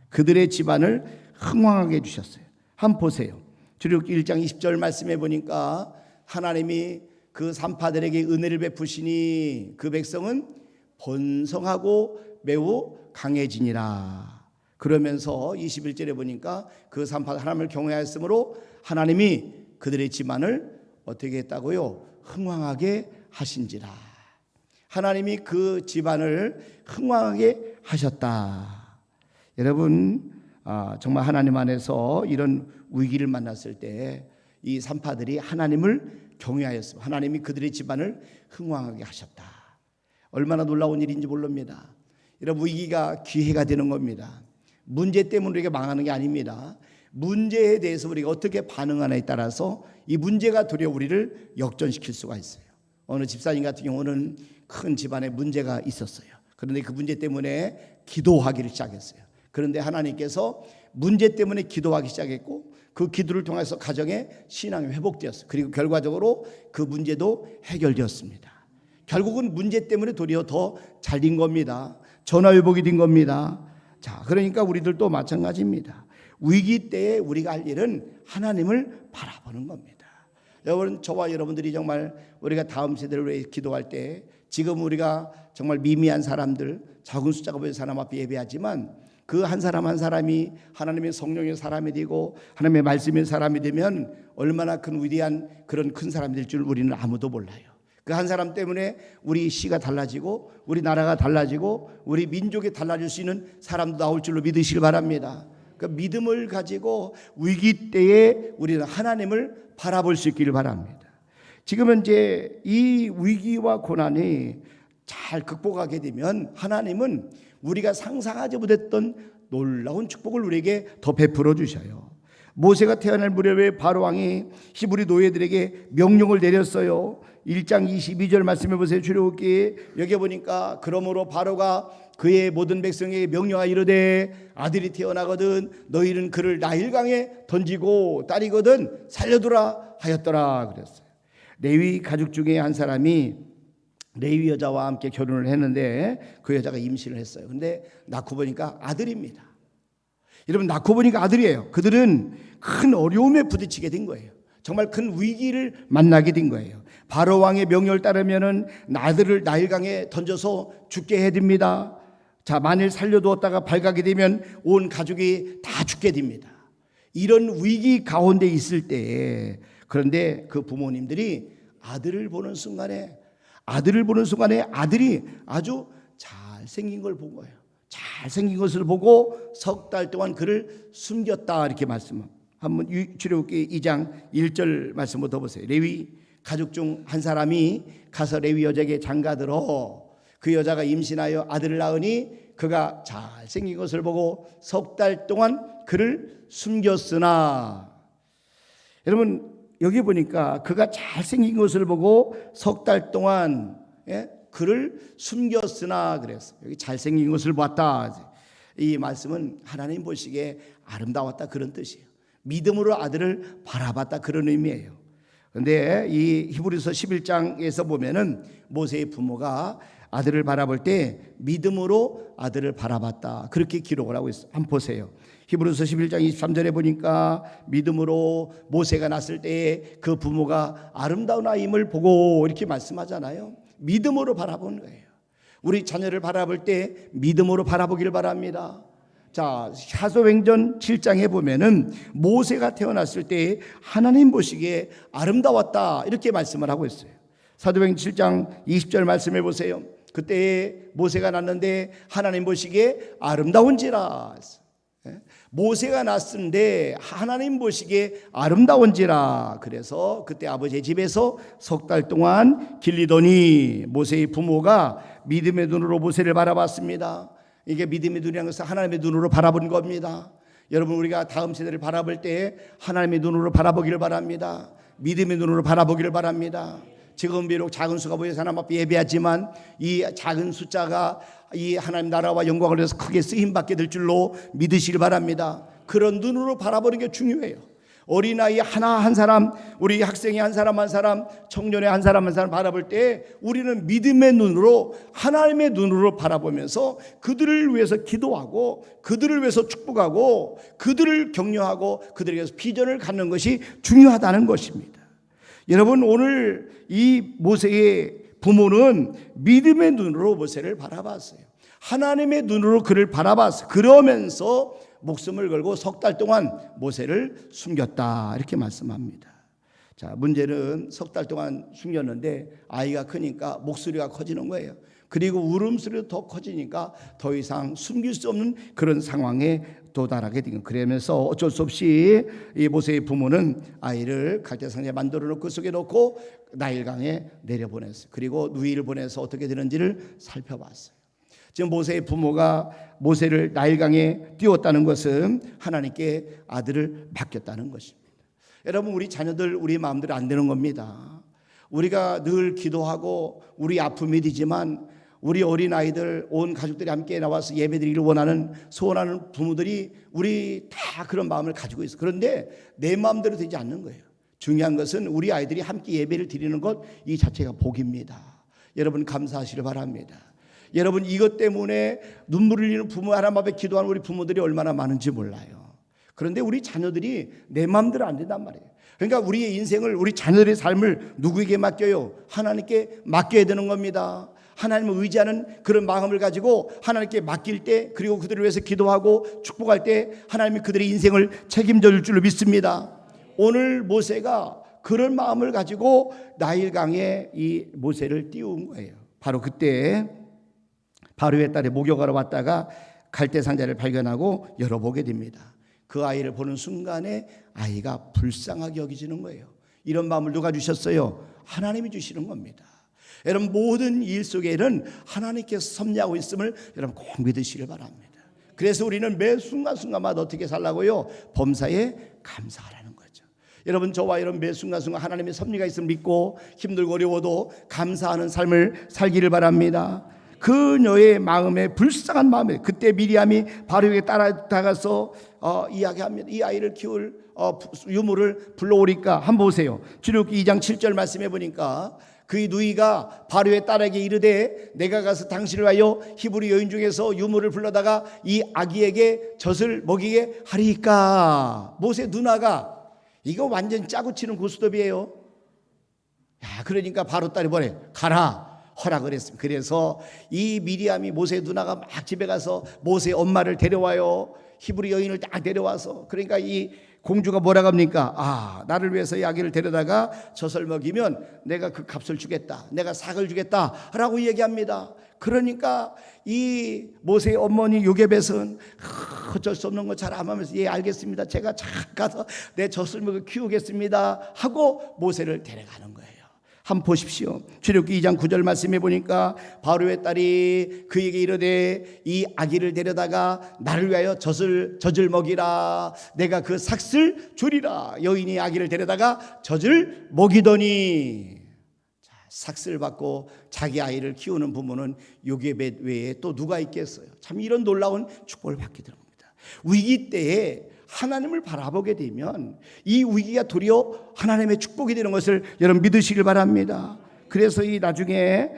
그들의 집안을 흥왕하게 해 주셨어요. 한번 보세요. 출애굽기 1장 20절 말씀해 보니까 하나님이 그 산파들에게 은혜를 베푸시니 그 백성은 번성하고 매우 강해지니라. 그러면서 21절에 보니까 그 산파 하나님을 경외하였으므로 하나님이 그들의 집안을 어떻게 했다고요? 흥왕하게 하신지라. 하나님이 그 집안을 흥왕하게 하셨다. 여러분 정말 하나님 안에서 이런 위기를 만났을 때 이 산파들이 하나님을 경외하였습니다. 하나님이 그들의 집안을 흥왕하게 하셨다. 얼마나 놀라운 일인지 모릅니다. 이런 위기가 기회가 되는 겁니다. 문제 때문에 우리가 망하는 게 아닙니다. 문제에 대해서 우리가 어떻게 반응하느냐에 따라서 이 문제가 도리어 우리를 역전시킬 수가 있어요. 어느 집사님 같은 경우는 큰 집안에 문제가 있었어요. 그런데 그 문제 때문에 기도하기를 시작했어요. 그런데 하나님께서 문제 때문에 기도하기 시작했고 그 기도를 통해서 가정의 신앙이 회복되었어요. 그리고 결과적으로 그 문제도 해결되었습니다. 결국은 문제 때문에 도리어 더 잘된 겁니다. 전화위복이 된 겁니다. 자, 그러니까 우리들도 마찬가지입니다. 위기 때에 우리가 할 일은 하나님을 바라보는 겁니다. 여러분, 저와 여러분들이 정말 우리가 다음 세대를 위해 기도할 때 지금 우리가 정말 미미한 사람들, 적은 숫자가 보여서 하나님 앞에 예배하지만 그 한 사람 한 사람이 하나님의 성령의 사람이 되고 하나님의 말씀의 사람이 되면 얼마나 큰 위대한 그런 큰 사람이 될 줄 우리는 아무도 몰라요. 그 한 사람 때문에 우리 시가 달라지고 우리 나라가 달라지고 우리 민족이 달라질 수 있는 사람도 나올 줄로 믿으시길 바랍니다. 그 믿음을 가지고 위기 때에 우리는 하나님을 바라볼 수 있기를 바랍니다. 지금 현재 이 위기와 고난이 잘 극복하게 되면 하나님은 우리가 상상하지 못했던 놀라운 축복을 우리에게 더 베풀어 주셔요. 모세가 태어날 무렵에 바로 왕이 히브리 노예들에게 명령을 내렸어요. 1장 22절 말씀해 보세요. 출애굽기 여기 보니까 그러므로 바로가 그의 모든 백성에게 명령하여 이르되 아들이 태어나거든 너희는 그를 나일강에 던지고 딸이거든 살려두라 하였더라 그랬어요. 레위 가족 중에 한 사람이 레위 여자와 함께 결혼을 했는데 그 여자가 임신을 했어요. 근데 낳고 보니까 아들입니다. 여러분 낳고 보니까 아들이에요. 그들은 큰 어려움에 부딪히게 된 거예요. 정말 큰 위기를 만나게 된 거예요. 바로 왕의 명령을 따르면은 아들을 나일강에 던져서 죽게 해둡니다. 자, 만일 살려두었다가 발각이 되면 온 가족이 다 죽게 됩니다. 이런 위기 가운데 있을 때에 그런데 그 부모님들이 아들을 보는 순간에 아들이 아주 잘생긴 걸 본 거예요. 잘생긴 것을 보고 석 달 동안 그를 숨겼다 이렇게 말씀합니다. 한번 출애굽기 2장 1절 말씀부터 보세요. 레위 가족 중 한 사람이 가서 레위 여자에게 장가들어 그 여자가 임신하여 아들을 낳으니 그가 잘생긴 것을 보고 석 달 동안 그를 숨겼으나 여러분 여기 보니까 그가 잘생긴 것을 보고 석 달 동안 그를 숨겼으나 그랬어요. 여기 잘생긴 것을 봤다. 이 말씀은 하나님 보시기에 아름다웠다 그런 뜻이에요. 믿음으로 아들을 바라봤다 그런 의미예요. 그런데 이 히브리서 11장에서 보면은 모세의 부모가 아들을 바라볼 때 믿음으로 아들을 바라봤다 그렇게 기록을 하고 있어요. 한번 보세요. 히브리서 11장 23절에 보니까 믿음으로 모세가 났을 때에 그 부모가 아름다운 아임을 보고 이렇게 말씀하잖아요. 믿음으로 바라보는 거예요. 우리 자녀를 바라볼 때 믿음으로 바라보기를 바랍니다. 자, 사도행전 7장에 보면은 모세가 태어났을 때 하나님 보시기에 아름다웠다 이렇게 말씀을 하고 있어요. 사도행전 7장 20절 말씀해 보세요. 그때 모세가 났는데 하나님 보시기에 아름다운지라. 모세가 났는데 하나님 보시기에 아름다운지라. 그래서 그때 아버지의 집에서 석 달 동안 길리더니 모세의 부모가 믿음의 눈으로 모세를 바라봤습니다. 이게 믿음의 눈이라는 것은 하나님의 눈으로 바라본 겁니다. 여러분 우리가 다음 세대를 바라볼 때 하나님의 눈으로 바라보기를 바랍니다. 믿음의 눈으로 바라보기를 바랍니다. 지금 비록 작은 수가 보여서 하나님 앞에 예배하지만 이 작은 숫자가 이 하나님 나라와 영광을 위해서 크게 쓰임받게 될 줄로 믿으시길 바랍니다. 그런 눈으로 바라보는 게 중요해요. 어린아이 하나 한 사람, 우리 학생이 한 사람, 청년의 한 사람 바라볼 때 우리는 믿음의 눈으로 하나님의 눈으로 바라보면서 그들을 위해서 기도하고 그들을 위해서 축복하고 그들을 격려하고 그들에게 위해서 비전을 갖는 것이 중요하다는 것입니다. 여러분 오늘 이 모세의 부모는 믿음의 눈으로 모세를 바라봤어요. 하나님의 눈으로 그를 바라봤어요. 그러면서 목숨을 걸고 석 달 동안 모세를 숨겼다 이렇게 말씀합니다. 자, 문제는 석 달 동안 숨겼는데 아이가 크니까 목소리가 커지는 거예요. 그리고 울음소리도 더 커지니까 더 이상 숨길 수 없는 그런 상황에 도달하게 된 거예요. 그러면서 어쩔 수 없이 이 모세의 부모는 아이를 갈대상자에 만들어 놓고 그 속에 넣고 나일강에 내려보냈어요. 그리고 누이를 보내서 어떻게 되는지를 살펴봤어요. 지금 모세의 부모가 모세를 나일강에 띄웠다는 것은 하나님께 아들을 맡겼다는 것입니다. 여러분 우리 자녀들 우리 마음대로 안 되는 겁니다. 우리가 늘 기도하고 우리 아픔이 되지만 우리 어린아이들 온 가족들이 함께 나와서 예배드리기를 원하는 소원하는 부모들이 우리 다 그런 마음을 가지고 있어요. 그런데 내 마음대로 되지 않는 거예요. 중요한 것은 우리 아이들이 함께 예배를 드리는 것 이 자체가 복입니다. 여러분 감사하시길 바랍니다. 여러분 이것 때문에 눈물을 흘리는 부모 하나님 앞에 기도하는 우리 부모들이 얼마나 많은지 몰라요. 그런데 우리 자녀들이 내 마음대로 안 된단 말이에요. 그러니까 우리의 인생을 우리 자녀들의 삶을 누구에게 맡겨요? 하나님께 맡겨야 되는 겁니다. 하나님을 의지하는 그런 마음을 가지고 하나님께 맡길 때 그리고 그들을 위해서 기도하고 축복할 때 하나님이 그들의 인생을 책임져 줄 줄로 믿습니다. 오늘 모세가 그런 마음을 가지고 나일강에 이 모세를 띄운 거예요. 바로 그때 바로의 딸이 목욕하러 왔다가 갈대상자를 발견하고 열어보게 됩니다. 그 아이를 보는 순간에 아이가 불쌍하게 여기지는 거예요. 이런 마음을 누가 주셨어요? 하나님이 주시는 겁니다. 여러분 모든 일 속에는 하나님께서 섭리하고 있음을 여러분 꼭 믿으시길 바랍니다. 그래서 우리는 매 순간순간마다 어떻게 살라고요? 범사에 감사하라는 거죠. 여러분 저와 여러분 매 순간순간 하나님의 섭리가 있음을 믿고 힘들고 어려워도 감사하는 삶을 살기를 바랍니다. 그녀의 마음에 불쌍한 마음에 그때 미리암이 바로에게 따라다가서 이야기합니다. 이 아이를 키울 유모를 불러오리까. 한번 보세요. 출애굽기 2장 7절 말씀해 보니까 그의 누이가 바로의 딸에게 이르되 내가 가서 당신을 위하여 히브리 여인 중에서 유모를 불러다가 이 아기에게 젖을 먹이게 하리까. 모세 누나가 이거 완전 짜고 치는 고스톱이에요. 야, 그러니까 바로 딸이 뭐래? 가라. 허락을 했습니다. 그래서 이 미리암이 모세 누나가 막 집에 가서 모세 엄마를 데려와요. 히브리 여인을 딱 데려와서 그러니까 이 공주가 뭐라고 합니까? 나를 위해서 이 아기를 데려다가 젖을 먹이면 내가 그 값을 주겠다. 내가 삭을 주겠다 라고 얘기합니다. 그러니까 이 모세의 어머니 요게벳은 어쩔 수 없는 거 잘 암하면서 예 알겠습니다. 제가 잘 가서 내 젖을 먹여 키우겠습니다 하고 모세를 데려가는 거예요. 한번 보십시오. 출애굽기 2장 9절 말씀해 보니까 바로의 딸이 그에게 이르되 이 아기를 데려다가 나를 위하여 젖을 먹이라. 내가 그 삭을 주리라. 여인이 아기를 데려다가 젖을 먹이더니 삭을 받고 자기 아이를 키우는 부모는 요게벳 외에 또 누가 있겠어요? 참 이런 놀라운 축복을 받게 되는 겁니다. 위기 때에 하나님을 바라보게 되면 이 위기가 도리어 하나님의 축복이 되는 것을 여러분 믿으시길 바랍니다. 그래서 이 나중에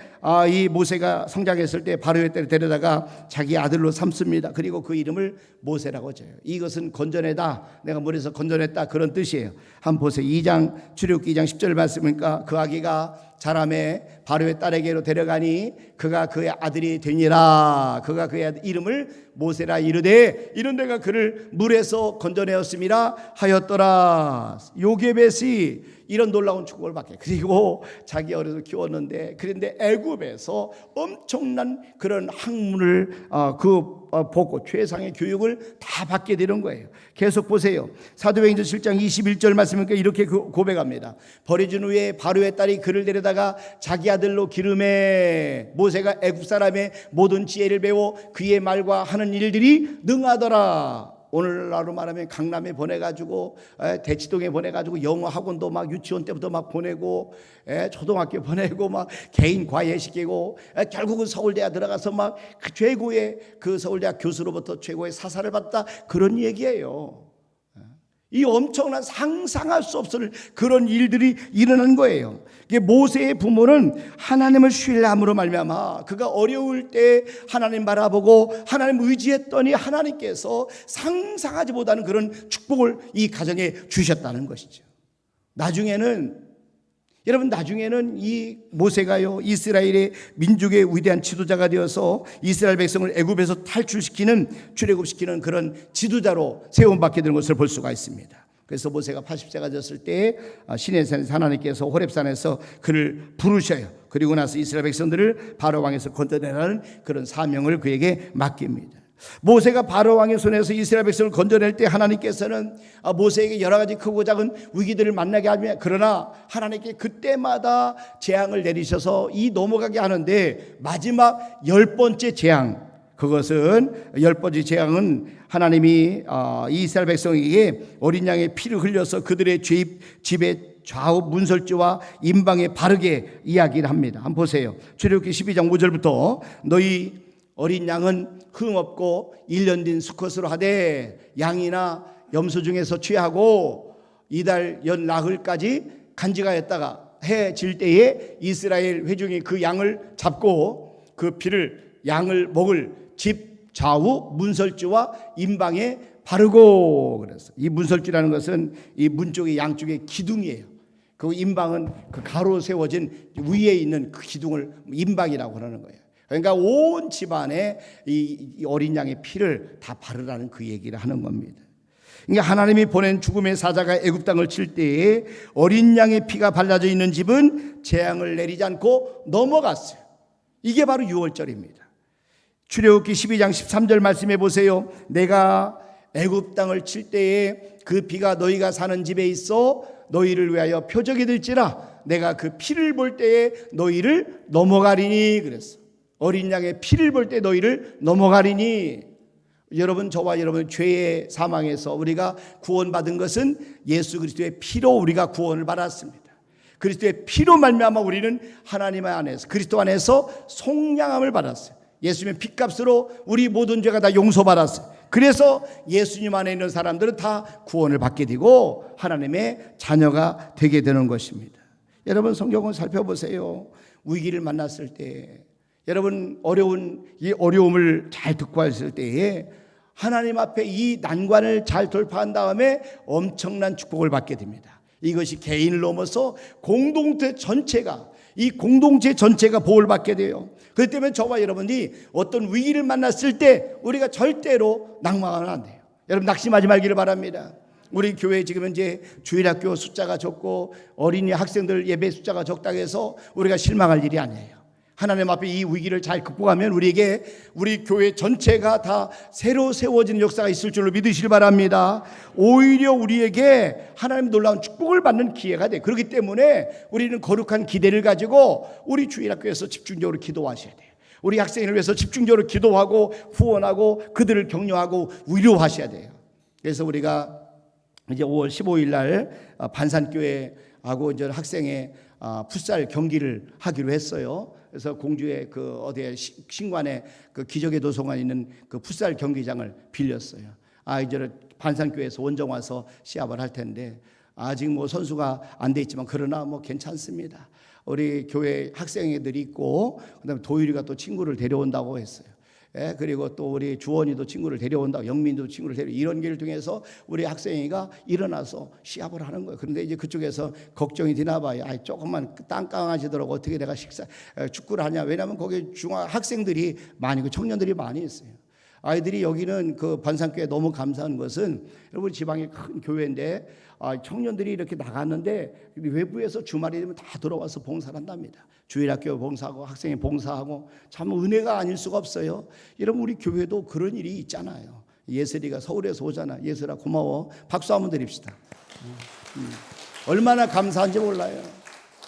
이 모세가 성장했을 때 바로의 딸을 데려다가 자기 아들로 삼습니다. 그리고 그 이름을 모세라고 져요. 이것은 건져내다, 내가 물에서 건져냈다 그런 뜻이에요. 한번 보세요. 2장 출애굽기 2장 10절 말씀이니까 그 아기가 자라매 바로의 딸에게로 데려가니 그가 그의 아들이 되니라. 그가 그의 아들 이름을 모세라 이르되 이런 데가 그를 물에서 건져내었음이라 하였더라. 요게벳이 이런 놀라운 축복을 받게. 그리고 자기 어려서 키웠는데 그런데 애굽에서 엄청난 그런 학문을 보고 최상의 교육을 다 받게 되는 거예요. 계속 보세요. 사도행전 7장 21절 말씀이니까 이렇게 고백합니다. 버려진 후에 바로의 딸이 그를 데려다가 자기 아들로 기름에 모세가 애굽 사람의 모든 지혜를 배워 그의 말과 하는 일들이 능하더라. 오늘날로 말하면 강남에 보내가지고 대치동에 보내가지고 영어 학원도 막 유치원 때부터 막 보내고 초등학교 보내고 막 개인 과외 시키고 결국은 서울대에 들어가서 막 그 최고의 그 서울대학 교수로부터 최고의 사사를 받다 그런 얘기예요. 이 엄청난 상상할 수 없을 그런 일들이 일어난 거예요. 모세의 부모는 하나님을 신뢰함으로 말미암아 그가 어려울 때 하나님 바라보고 하나님 의지했더니 하나님께서 상상하지 못하는 그런 축복을 이 가정에 주셨다는 것이죠. 나중에는 이 모세가요 이스라엘의 민족의 위대한 지도자가 되어서 이스라엘 백성을 애굽에서 탈출시키는 출애굽시키는 그런 지도자로 세움받게 되는 것을 볼 수가 있습니다. 그래서 모세가 80세가 되었을 때 시내산에서 하나님께서 호렙산에서 그를 부르셔요. 그리고 나서 이스라엘 백성들을 바로 왕에서 건져내라는 그런 사명을 그에게 맡깁니다. 모세가 바로 왕의 손에서 이스라엘 백성을 건져낼 때 하나님께서는 모세에게 여러 가지 크고 작은 위기들을 만나게 하며 그러나 하나님께 그때마다 재앙을 내리셔서 이 넘어가게 하는데 마지막 10번째 재앙 그것은 10번째 재앙은 하나님이 이스라엘 백성에게 어린 양의 피를 흘려서 그들의 집에 좌우 문설주와 임방에 바르게 이야기를 합니다. 한번 보세요. 출애굽기 12장 5절부터 너희 어린 양은 흠없고 1년 된 수컷으로 하되 양이나 염소 중에서 취하고 이달 연 나흘까지 간직하였다가 해 질 때에 이스라엘 회중이 그 양을 잡고 그 피를 양을 먹을 집 좌우 문설주와 임방에 바르고 그래서 이 문설주라는 것은 이 문 쪽의 양쪽의 기둥이에요. 그 임방은 그 가로 세워진 위에 있는 그 기둥을 임방이라고 하는 거예요. 그러니까 온 집안에 이 어린 양의 피를 다 바르라는 그 얘기를 하는 겁니다. 그러니까 하나님이 보낸 죽음의 사자가 애굽 땅을 칠 때에 어린 양의 피가 발라져 있는 집은 재앙을 내리지 않고 넘어갔어요. 이게 바로 유월절입니다. 출애굽기 12장 13절 말씀해 보세요. 내가 애굽 땅을 칠 때에 그 피가 너희가 사는 집에 있어 너희를 위하여 표적이 될지라 내가 그 피를 볼 때에 너희를 넘어가리니 그랬어. 어린 양의 피를 볼 때 너희를 넘어가리니. 여러분, 저와 여러분 죄의 사망에서 우리가 구원받은 것은 예수 그리스도의 피로 우리가 구원을 받았습니다. 그리스도의 피로 말미암아 우리는 하나님 안에서, 그리스도 안에서 속량함을 받았어요. 예수님의 피값으로 우리 모든 죄가 다 용서받았어요. 그래서 예수님 안에 있는 사람들은 다 구원을 받게 되고 하나님의 자녀가 되게 되는 것입니다. 여러분, 성경을 살펴보세요. 위기를 만났을 때, 여러분 어려운 이 어려움을 잘 듣고 있을 때에 하나님 앞에 이 난관을 잘 돌파한 다음에 엄청난 축복을 받게 됩니다. 이것이 개인을 넘어서 공동체 전체가, 이 공동체 전체가 복을 받게 돼요. 그렇기 때문에 저와 여러분이 어떤 위기를 만났을 때 우리가 절대로 낭망하면 안 돼요. 여러분, 낙심하지 말기를 바랍니다. 우리 교회 지금 현재 주일학교 숫자가 적고 어린이 학생들 예배 숫자가 적다고 해서 우리가 실망할 일이 아니에요. 하나님 앞에 이 위기를 잘 극복하면 우리에게 우리 교회 전체가 다 새로 세워지는 역사가 있을 줄로 믿으시길 바랍니다. 오히려 우리에게 하나님 놀라운 축복을 받는 기회가 돼. 그렇기 때문에 우리는 거룩한 기대를 가지고 우리 주일학교에서 집중적으로 기도하셔야 돼요. 우리 학생을 위해서 집중적으로 기도하고 후원하고 그들을 격려하고 위로하셔야 돼요. 그래서 우리가 이제 5월 15일 날 반산교회하고 이제 학생의 풋살 경기를 하기로 했어요. 그래서 공주의 그 어디에 신관에 그 기적의 도서관에 있는 그 풋살 경기장을 빌렸어요. 이제 반산교회에서 원정 와서 시합을 할 텐데 아직 뭐 선수가 안 돼 있지만 그러나 뭐 괜찮습니다. 우리 교회 학생애들이 있고 그다음에 도율이가 또 친구를 데려온다고 했어요. 예, 그리고 또 우리 주원이도 친구를 데려온다고, 영민도 친구를 이런 길을 통해서 우리 학생이가 일어나서 시합을 하는 거예요. 그런데 이제 그쪽에서 걱정이 되나 봐요. 조금만 땅강아지더라고 어떻게 내가 축구를 하냐. 왜냐하면 거기 학생들이 많이, 청년들이 많이 있어요. 아이들이 여기는 그 반산교회 너무 감사한 것은 여러분 지방의 큰 교회인데 청년들이 이렇게 나갔는데 외부에서 주말이 되면 다 들어와서 봉사를 한답니다. 주일학교 봉사하고 학생이 봉사하고 참 은혜가 아닐 수가 없어요. 여러분, 우리 교회도 그런 일이 있잖아요. 예슬이가 서울에서 오잖아. 예슬아 고마워. 박수 한번 드립시다. 얼마나 감사한지 몰라요.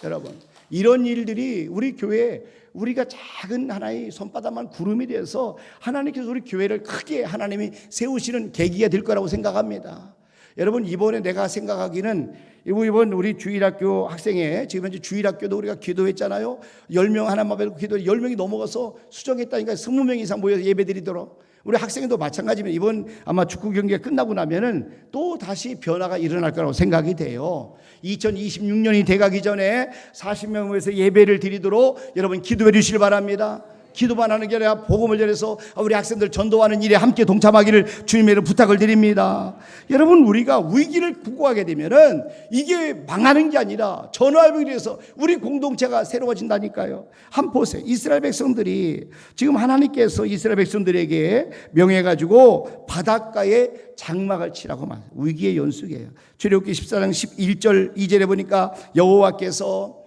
여러분, 이런 일들이 우리 교회에 우리가 작은 하나의 손바닥만 구름이 되어서 하나님께서 우리 교회를 크게 하나님이 세우시는 계기가 될 거라고 생각합니다. 여러분, 이번에 내가 생각하기는 이번 우리 주일학교 학생회, 지금 현재 주일학교도 우리가 기도했잖아요. 10명 하나만 뵈고 기도 10명이 넘어가서 수정했다니까 20명 이상 모여서 예배드리도록. 우리 학생도 마찬가지입니다. 이번 아마 축구 경기가 끝나고 나면은 또 다시 변화가 일어날 거라고 생각이 돼요. 2026년이 돼가기 전에 40명 모여서 예배를 드리도록 여러분 기도해 주시길 바랍니다. 기도만 하는 게 아니라 복음을 전해서 우리 학생들 전도하는 일에 함께 동참하기를 주님의 부탁을 드립니다. 여러분, 우리가 위기를 극복하게 되면은 이게 망하는 게 아니라 전화위기를 위해서 우리 공동체가 새로워진다니까요. 한번 보세요. 이스라엘 백성들이 지금 하나님께서 이스라엘 백성들에게 명해가지고 바닷가에 장막을 치라고 말해요. 위기의 연속이에요. 출애굽기 14장 11절 2절에 보니까 여호와께서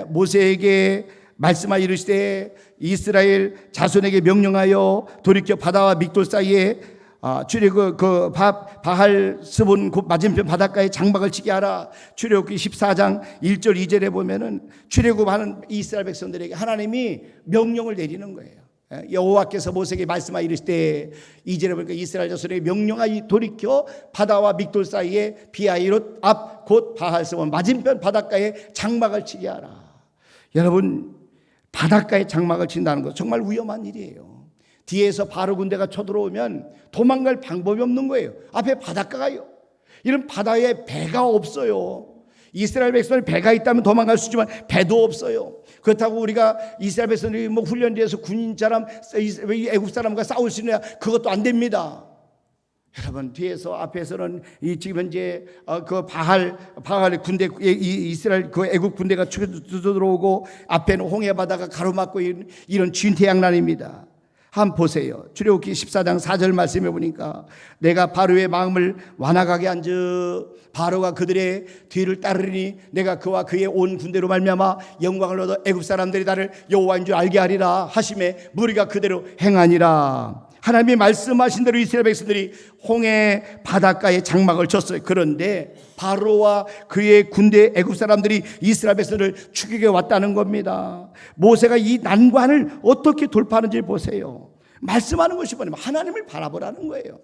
모세에게 말씀하여 이르시되 이스라엘 자손에게 명령하여 돌이켜 바다와 믹돌 사이에 바할 스본 곧 맞은편 바닷가에 장막을 치게 하라. 출애굽기 14장 1절 2절에 보면은 출애굽하는 이스라엘 백성들에게 하나님이 명령을 내리는 거예요. 여호와께서 모세에게 말씀하여 이르시되 2절에 보니까 이스라엘 자손에게 명령하여 돌이켜 바다와 믹돌 사이에 비하이롯 앞 곧 바할 스본 맞은편 바닷가에 장막을 치게 하라. 여러분, 바닷가에 장막을 친다는 것 정말 위험한 일이에요. 뒤에서 바로 군대가 쳐들어오면 도망갈 방법이 없는 거예요. 앞에 바닷가가요. 이런 바다에 배가 없어요. 이스라엘 백성이 배가 있다면 도망갈 수 있지만 배도 없어요. 그렇다고 우리가 이스라엘 백성들이 뭐 훈련돼서 군인처럼 애굽 사람과 싸울 수 있느냐? 그것도 안 됩니다. 여러분, 뒤에서 앞에서는 이 지금 현재 그 바할 군대, 이스라엘 그 애국 군대가 들어오고 앞에는 홍해 바다가 가로막고 이런 진퇴양난입니다. 한번 보세요. 출애굽기 14장 4절 말씀해 보니까 내가 바로의 마음을 완악하게 한즉 바로가 그들의 뒤를 따르니 내가 그와 그의 온 군대로 말미암아 영광을 얻어 애굽 사람들이 나를 여호와인 줄 알게 하리라 하심에 무리가 그대로 행하니라. 하나님이 말씀하신 대로 이스라엘 백성들이 홍해 바닷가에 장막을 쳤어요. 그런데 바로와 그의 군대 애굽 사람들이 이스라엘 백성을 죽이게 왔다는 겁니다. 모세가 이 난관을 어떻게 돌파하는지 보세요. 말씀하는 것이 뭐냐면 하나님을 바라보라는 거예요.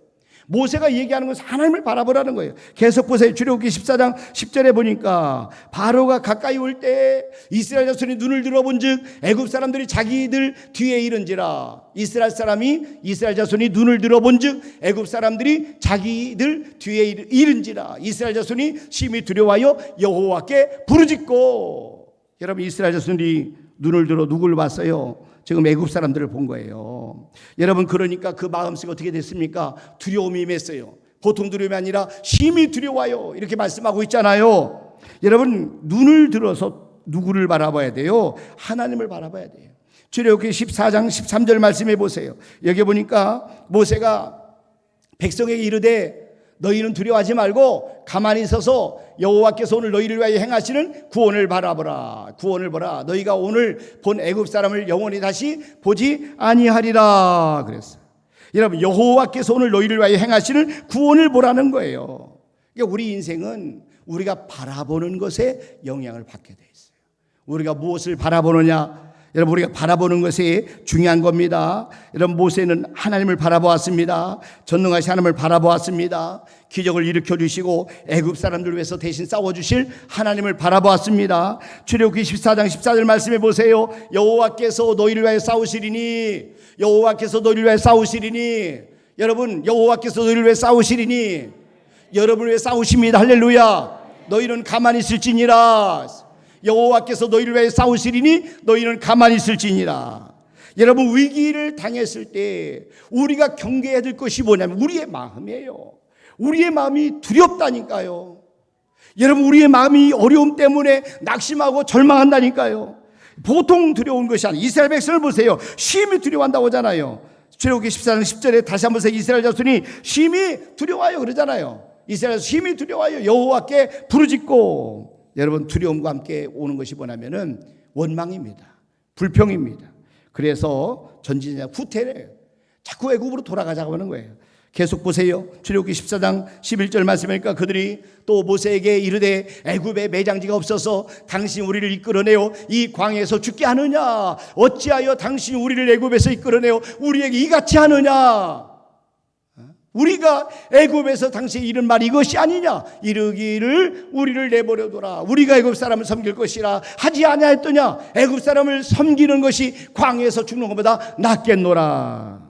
모세가 얘기하는 것은 하나님을 바라보라는 거예요. 계속 보세요. 출애굽기 14장 10절에 보니까 바로가 가까이 올 때 이스라엘 자손이 눈을 들어본즉 애굽 사람들이 자기들 뒤에 이른지라. 이스라엘 자손이 눈을 들어본즉 애굽 사람들이 자기들 뒤에 이른지라. 이스라엘 자손이 심히 두려워하여 여호와께 부르짖고. 여러분, 이스라엘 자손이 눈을 들어 누구를 봤어요? 지금 애굽 사람들을 본 거예요. 여러분, 그러니까 그 마음속에 어떻게 됐습니까? 두려움이 임했어요. 보통 두려움이 아니라 심히 두려워요. 이렇게 말씀하고 있잖아요. 여러분, 눈을 들어서 누구를 바라봐야 돼요? 하나님을 바라봐야 돼요. 출애굽기 14장 13절 말씀해 보세요. 여기 보니까 모세가 백성에게 이르되 너희는 두려워하지 말고 가만히 서서 여호와께서 오늘 너희를 위하여 행하시는 구원을 바라보라. 구원을 보라. 너희가 오늘 본 애굽 사람을 영원히 다시 보지 아니하리라 그랬어요. 여러분, 여호와께서 오늘 너희를 위하여 행하시는 구원을 보라는 거예요. 그러니까 우리 인생은 우리가 바라보는 것에 영향을 받게 돼 있어요. 우리가 무엇을 바라보느냐, 여러분, 우리가 바라보는 것이 중요한 겁니다. 여러분, 모세는 하나님을 바라보았습니다. 전능하신 하나님을 바라보았습니다. 기적을 일으켜 주시고 애굽 사람들을 위해서 대신 싸워주실 하나님을 바라보았습니다. 출애굽기 14장 14절 말씀해 보세요. 여호와께서 너희를 위하여 싸우시리니, 여호와께서 너희를 위하여 싸우시리니. 여러분, 여호와께서 너희를 위하여 싸우시리니, 여러분을 위해 싸우십니다. 할렐루야. 너희는 가만히 있을지니라. 여호와께서 너희를 위해 싸우시리니 너희는 가만히 있을지니라. 여러분, 위기를 당했을 때 우리가 경계해야 될 것이 뭐냐면 우리의 마음이에요. 우리의 마음이 두렵다니까요. 여러분, 우리의 마음이 어려움 때문에 낙심하고 절망한다니까요. 보통 두려운 것이 아니에요. 이스라엘 백성을 보세요. 심히 두려워한다고 하잖아요. 출애굽기 14장 10절에 다시 한번 이스라엘 자손이 심히 두려워하여 그러잖아요. 이스라엘 자손이 심히 두려워하여 여호와께 부르짖고. 여러분, 두려움과 함께 오는 것이 뭐냐면은 원망입니다. 불평입니다. 그래서 전진자 후퇴래요. 자꾸 애굽으로 돌아가자고 하는 거예요. 계속 보세요. 출애굽기 14장 11절 말씀이니까 그들이 또 모세에게 이르되 애굽에 매장지가 없어서 당신이 우리를 이끌어내어 이 광야에서 죽게 하느냐? 어찌하여 당신이 우리를 애굽에서 이끌어내어 우리에게 이같이 하느냐? 우리가 애굽에서 당시에 이른 말이 이것이 아니냐? 이르기를 우리를 내버려둬라. 우리가 애굽 사람을 섬길 것이라 하지 아니하였더냐? 애굽 사람을 섬기는 것이 광야에서 죽는 것보다 낫겠노라.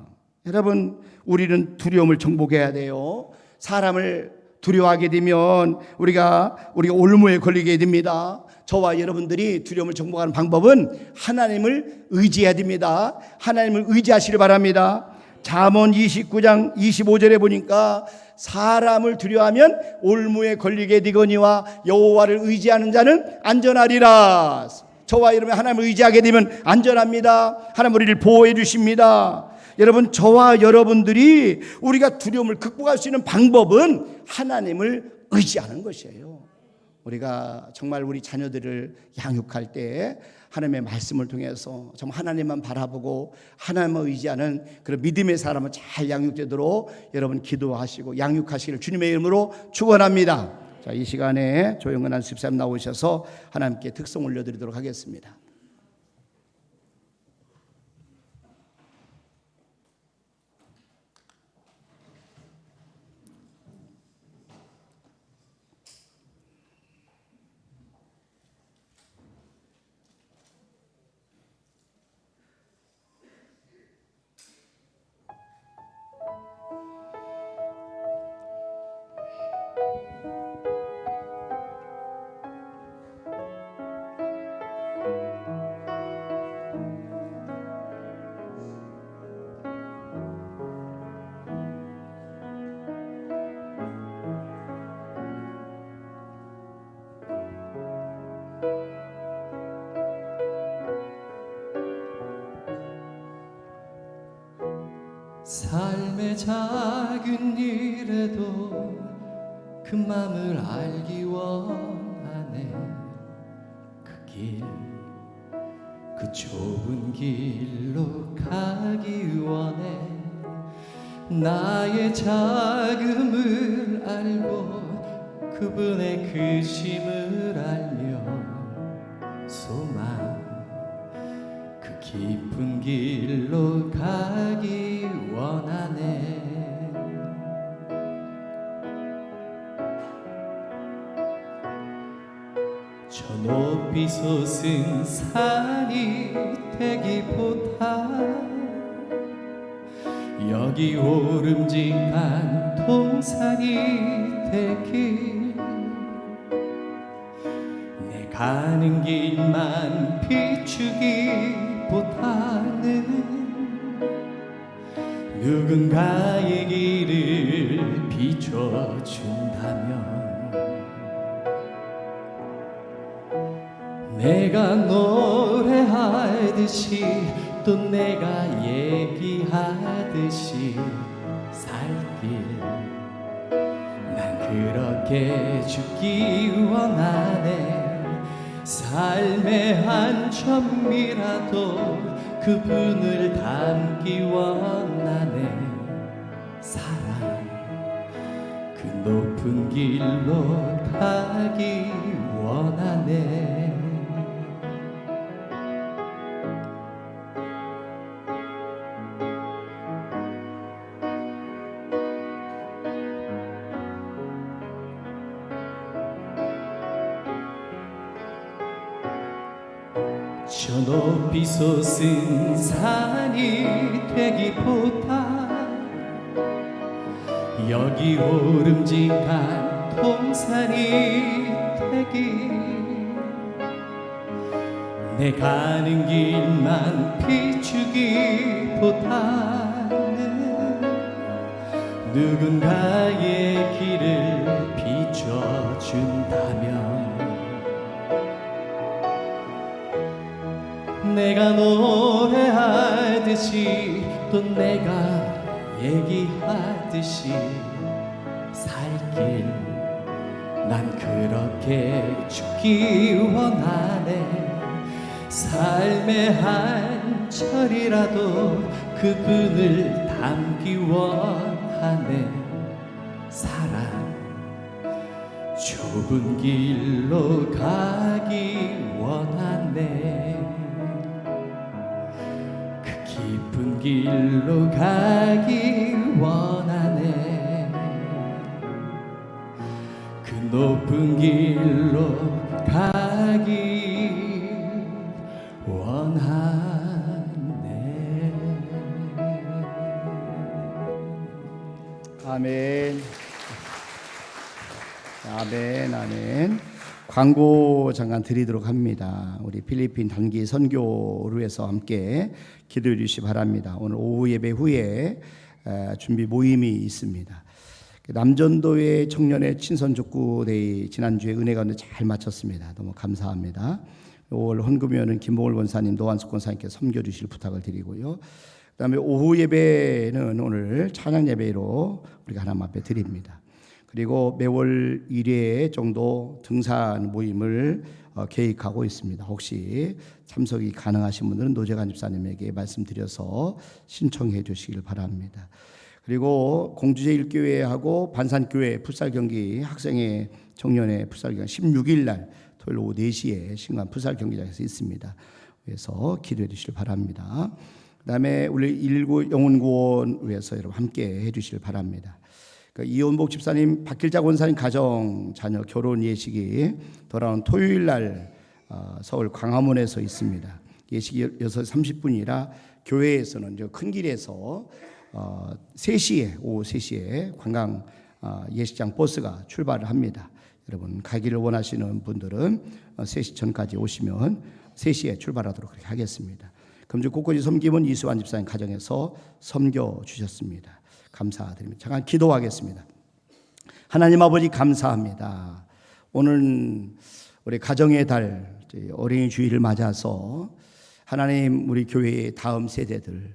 여러분, 우리는 두려움을 정복해야 돼요. 사람을 두려워하게 되면 우리가 올무에 걸리게 됩니다. 저와 여러분들이 두려움을 정복하는 방법은 하나님을 의지해야 됩니다. 하나님을 의지하시길 바랍니다. 잠언 29장 25절에 보니까 사람을 두려워하면 올무에 걸리게 되거니와 여호와를 의지하는 자는 안전하리라. 저와 여러분, 하나님을 의지하게 되면 안전합니다. 하나님 우리를 보호해 주십니다. 여러분, 저와 여러분들이 우리가 두려움을 극복할 수 있는 방법은 하나님을 의지하는 것이에요. 우리가 정말 우리 자녀들을 양육할 때 하나님의 말씀을 통해서 정말 하나님만 바라보고 하나님을 의지하는 그런 믿음의 사람은 잘 양육되도록 여러분 기도하시고 양육하시기를 주님의 이름으로 축원합니다. 자, 이 시간에 조영은 집사님 나오셔서 하나님께 특송 올려드리도록 하겠습니다. 삶의 작은 일에도 그 맘을 알기 원하네. 그 좁은 길로 가기 원해. 나의 자금을 알고 그분의 크심을 알며 소망 그 깊은 길로 가기 원하네. 저 높이 솟은 산이 되기보다 여기 오름직한 동산이 되길 내 가는 길만 비추기보다는 누군가의 길을 비춰준다면 내가 노래하듯이 또 내가 얘기하듯이 살길 난 그렇게 죽기 원하네. 삶의 한 점이라도 그분을 닮기 원하네. 사랑 그 높은 길로 가기 원하네. 저 높이 솟은 산이 되기보다 여기 오름직한 동산이 되기 내 가는 길만 비추기보다는 누군가의 길을 비춰준다면 내가 노래하듯이 또 내가 얘기하듯이 살길 난 그렇게 죽기 원하네. 삶의 한 철이라도 그분을 닮기 원하네. 사랑 좁은 길로 가기 원하네. 깊은 길로 가기 원하네. 그 높은 길로 가기 원하네. 아멘. 아멘. 아멘. 광고 잠깐 드리도록 합니다. 우리 필리핀 단기 선교를 위해서 함께 기도해 주시기 바랍니다. 오늘 오후 예배 후에 준비 모임이 있습니다. 남전도의 청년의 친선족구데이 지난주에 은혜 가운데 잘 마쳤습니다. 너무 감사합니다. 5월 헌금위원은 김봉월 권사님, 노한숙 권사님께 섬겨주실 부탁을 드리고요. 그다음에 오후 예배는 오늘 찬양 예배로 우리가 하나님 앞에 드립니다. 그리고 매월 1회 정도 등산 모임을 계획하고 있습니다. 혹시 참석이 가능하신 분들은 노재관 집사님에게 말씀드려서 신청해 주시길 바랍니다. 그리고 공주제일교회하고 반산교회 풋살 경기 학생회 청년회 풋살 경기 16일 날 토요일 오후 4시에 신관 풋살 경기장에서 있습니다. 그래서 기도해 주시길 바랍니다. 그다음에 우리 119 영혼구원 위해서 여러분 함께 해 주시길 바랍니다. 이원복 집사님, 박길자 권사님 가정 자녀 결혼 예식이 돌아오는 토요일 날 서울 광화문에서 있습니다. 예식이 6시 30분이라 교회에서는 큰 길에서 3시에 오후 3시에 관광 예식장 버스가 출발을 합니다. 여러분 가기를 원하시는 분들은 3시 전까지 오시면 3시에 출발하도록 그렇게 하겠습니다. 금주 곳곳이 섬김은 이수환 집사님 가정에서 섬겨 주셨습니다. 감사드립니다. 잠깐 기도하겠습니다. 하나님 아버지 감사합니다. 오늘 우리 가정의 달 어린이 주일을 맞아서 하나님 우리 교회의 다음 세대들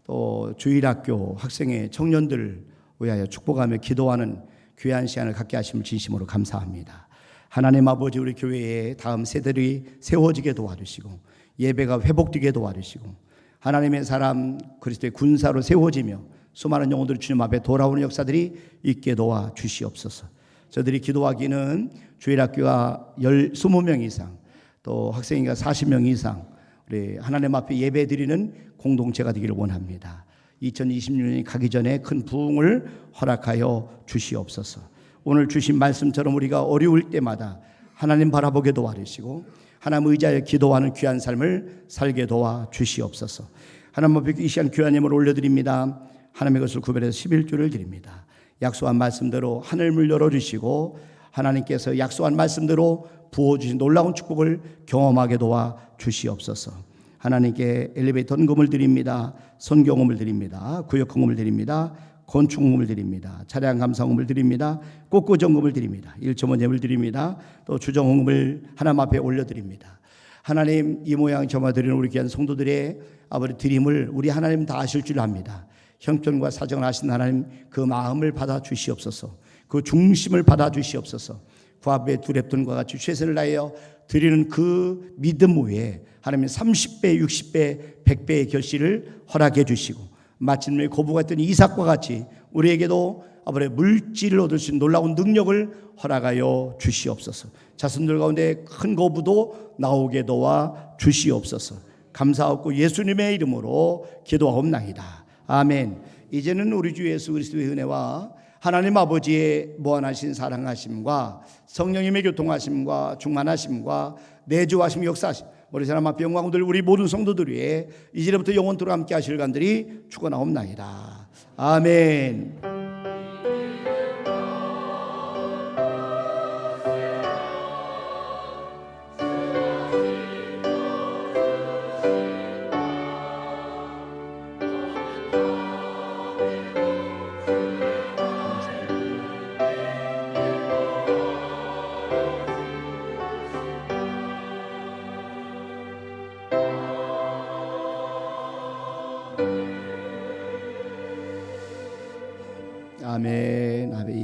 또 주일학교 학생회 청년들 위하여 축복하며 기도하는 귀한 시간을 갖게 하심을 진심으로 감사합니다. 하나님 아버지 우리 교회의 다음 세대들이 세워지게 도와주시고 예배가 회복되게 도와주시고 하나님의 사람 그리스도의 군사로 세워지며 수많은 영혼들이 주님 앞에 돌아오는 역사들이 있게 도와 주시옵소서. 저들이 기도하기는 주일학교가 20명 이상, 또 학생이가 40명 이상 우리 하나님 앞에 예배드리는 공동체가 되기를 원합니다. 2026년이 가기 전에 큰 부흥을 허락하여 주시옵소서. 오늘 주신 말씀처럼 우리가 어려울 때마다 하나님 바라보게 도와주시고 하나님 의지하여 기도하는 귀한 삶을 살게 도와 주시옵소서. 하나님 앞에 이 시간 귀한 예물을 올려드립니다. 하나님의 것을 구별해서 11조를 드립니다. 약속한 말씀대로 하늘문을 열어주시고 하나님께서 약속한 말씀대로 부어주신 놀라운 축복을 경험하게 도와 주시옵소서. 하나님께 엘리베이터 헌금을 드립니다. 선교헌금을 드립니다. 구역헌금을 드립니다. 건축헌금을 드립니다. 차량 감사헌금을 드립니다. 꽃구정금을 드립니다. 1조 예물 드립니다. 또 주정헌금을 하나님 앞에 올려드립니다. 하나님, 이 모양 저마 드리는 우리 귀한 성도들의 아버지 드림을 우리 하나님 다 아실 줄 압니다. 형편과 사정을 아신 하나님, 그 마음을 받아 주시옵소서. 그 중심을 받아 주시옵소서. 그 앞에 두렵던과 같이 최선을 다하여 드리는 그 믿음 위에 하나님 30배, 60배, 100배의 결실을 허락해 주시고 마침내 고부가 했던 이삭과 같이 우리에게도 아버지 물질을 얻을 수 있는 놀라운 능력을 허락하여 주시옵소서. 자손들 가운데 큰 거부도 나오게 도와 주시옵소서. 감사하고 예수님의 이름으로 기도하옵나이다. 아멘. 이제는 우리 주 예수 그리스도의 은혜와 하나님 아버지의 무한하신 사랑하심과 성령님의 교통하심과 충만하심과 내주하심 역사하심 우리 사람 앞에 영광들 우리 모든 성도들 위해 이제부터 영원토록 함께 하실 간들이 축원하옵나이다. 아멘. 아멘.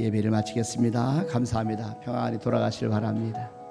예배를 마치겠습니다. 감사합니다. 평안히 돌아가시길 바랍니다.